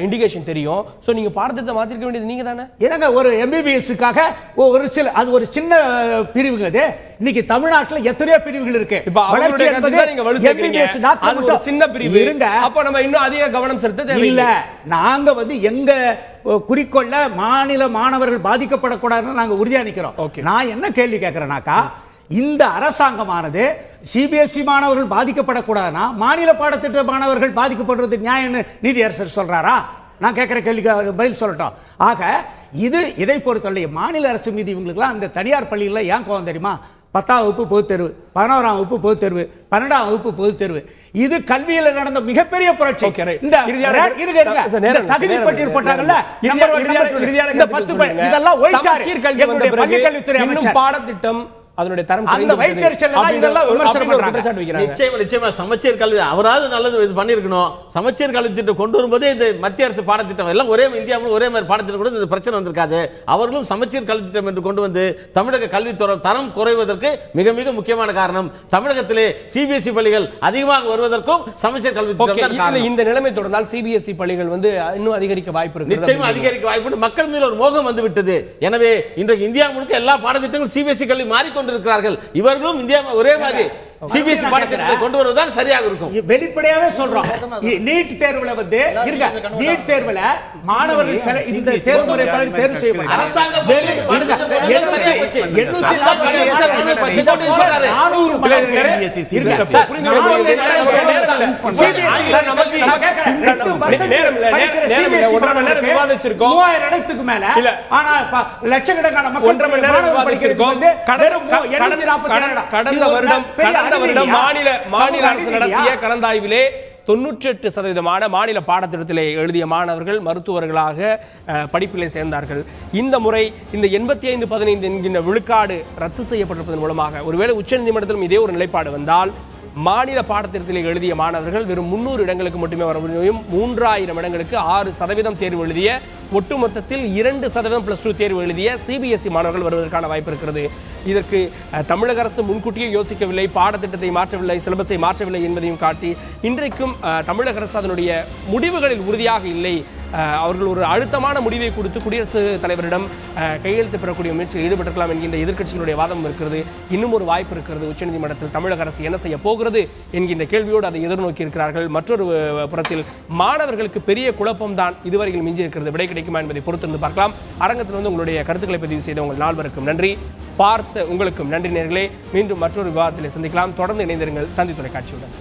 இண்டிகேஷன் தெரியும். சோ நீங்க பாடத்திட்டத்தை மாத்திருக்க வேண்டியது நீங்க தானே. ஏன்னா ஒரு எம்பிபிஎஸ்க்காக ஒரு சில, அது ஒரு சின்ன பிரிவுங்க. அது இன்னைக்கு தமிழ்நாட்டில் எத்தனையோ பிரிவுகள் இருக்கு. வளர்ச்சி என்பது நீங்க ஒரு சின்ன பிரிவு இருங்க. அப்ப நம்ம இன்னும் அதிக கவனம் செலுத்த தேவையில்லை. நாங்க வந்து எங்க குறிக்கோள்ல மாநில மாணவர்கள் பாதிக்கப்படக்கூடாதுன்னு நாங்க உறுதியா நிக்கிறோம். நான் என்ன கேள்வி கேட்கிறேன்னாக்கா, இந்த அரசாங்கமானது சிபிஎஸ்இ மாணவர்கள் பாதிக்கப்படக்கூடாதுன்னா மாநில பாடத்திட்ட மாணவர்கள் பாதிக்கப்படுறது நியாயம்னு நீதியரசர் சொல்றாரா? நான் கேட்கிற கேள்விக்கு பதில் சொல்லட்டும். ஆக இதை பொறுத்தவரை மாநில அரசு மீது இவங்களுக்குலாம் இந்த தனியார் பள்ளிகளில் ஏன் கோவம் தெரியுமா? 10ஆம் வகுப்பு பொதுத் தேர்வு, 11ஆம் வகுப்பு பொதுத் தேர்வு, 12ஆம் வகுப்பு பொதுத் தேர்வு, இது கல்வியில் நடந்த மிகப்பெரிய புரட்சி. இந்த தகுதி பட்டியல் போட்டாங்கல்ல, இதெல்லாம் பாடத்திட்டம் அதனுடைய தரம் நிச்சயமா சமச்சீர் கல்வி அவராது நல்லது பண்ணிருக்கணும். சமச்சீர் கல்வி திட்டம் கொண்டு வரும்போதே இந்த மத்திய அரசு பாடத்திட்டம் எல்லாம் ஒரே இந்தியாவில் ஒரே மாதிரி பாடத்திட்டம் கூட இந்த பிரச்சனை வந்திருக்காது. அவர்களும் சமச்சீர் கல்வி திட்டம் என்று கொண்டு வந்து தமிழக கல்வி தரம் குறைவதற்கு மிக மிக முக்கியமான காரணம் தமிழகத்திலே சிபிஎஸ்இ பள்ளிகள் அதிகமாக வருவதற்கும் சமச்சீர் கல்வி திட்டம். இந்த நிலைமை தொடர்ந்தால் சிபிஎஸ்இ பள்ளிகள் வந்து இன்னும் அதிகரிக்க வாய்ப்பு இருக்கு. நிச்சயமா அதிகரிக்க வாய்ப்பு. மக்கள் மேல் ஒரு மோகம் வந்து விட்டது. எனவே இன்றைக்கு இந்தியா முழுக்க எல்லா பாடத்திட்டங்களும் சிபிஎஸ்இ கல்வி மாறிக்கொண்டிருக்கிறார்கள். இவர்களும் இந்தியா ஒரே மாதிரி சிபிஎஸ்இ பாடத்திட்டத்தை கொண்டு வருவதால் சரியாக இருக்கும். வெளிப்படையாவே சொல்றோம். நீட் தேர்வுல வந்து நீட் தேர்வுல மாணவர்கள் இந்த தேர்வு முறை தேர்வு செய்யப்படும். அரசாங்கம் இடத்துக்கு மேல ஆனா லட்சக்கணக்கான மக்கள் கடந்த வருடம் மாநில அரசு நடத்திய கலந்தாய்விலே 98% மாநில பாடத்திட்டத்திலே எழுதிய மாணவர்கள் மருத்துவர்களாக படிப்பிலே சேர்ந்தார்கள். இந்த முறை இந்த 85-15 என்கின்ற விழுக்காடு ரத்து செய்யப்பட்டிருப்பதன் மூலமாக ஒருவேளை உச்சநீதிமன்றத்திலும் இதே ஒரு நிலைப்பாடு வந்தால் மாநில பாடத்திட்டத்திலே எழுதிய மாணவர்கள் வெறும் 300 இடங்களுக்கு மட்டுமே வர முடியும். 3000 இடங்களுக்கு 6% தேர்வு எழுதிய, ஒட்டுமொத்தத்தில் 2% +2 தேர்வு எழுதிய சிபிஎஸ்இ மாணவர்கள் வருவதற்கான வாய்ப்பு இருக்கிறது. இதற்கு தமிழக அரசு முன்கூட்டியே யோசிக்கவில்லை, பாடத்திட்டத்தை மாற்றவில்லை, சிலபஸை மாற்றவில்லை என்பதையும் காட்டி இன்றைக்கும் தமிழக அரசு அதனுடைய முடிவுகளில் உறுதியாக இல்லை. அவர்கள் ஒரு அழுத்தமான முடிவை கொடுத்து குடியரசுத் தலைவரிடம் கையெழுத்து பெறக்கூடிய முயற்சியில் ஈடுபட்டிருக்கலாம் என்கின்ற எதிர்க்கட்சிகளுடைய வாதம் இருக்கிறது. இன்னும் ஒரு வாய்ப்பு இருக்கிறது. உச்சநீதிமன்றத்தில் தமிழக அரசு என்ன செய்ய போகிறது என்கின்ற கேள்வியோடு அதை எதிர்நோக்கி இருக்கிறார்கள். மற்றொரு புறத்தில் மாணவர்களுக்கு பெரிய குழப்பம்தான் இதுவரையில் மிஞ்சி இருக்கிறது. விடை கிடைக்குமா என்பதை பொறுத்திருந்து பார்க்கலாம். அரங்கத்தில் வந்து உங்களுடைய கருத்துக்களை பதிவு செய்த உங்கள் நால்வருக்கும் நன்றி. பார்த்த உங்களுக்கும் நன்றி நேயர்களே. மீண்டும் மற்றொரு விவாதத்தில் சந்திக்கலாம். தொடர்ந்து இணைந்திருங்கள் தந்தி தொலைக்காட்சியுடன்.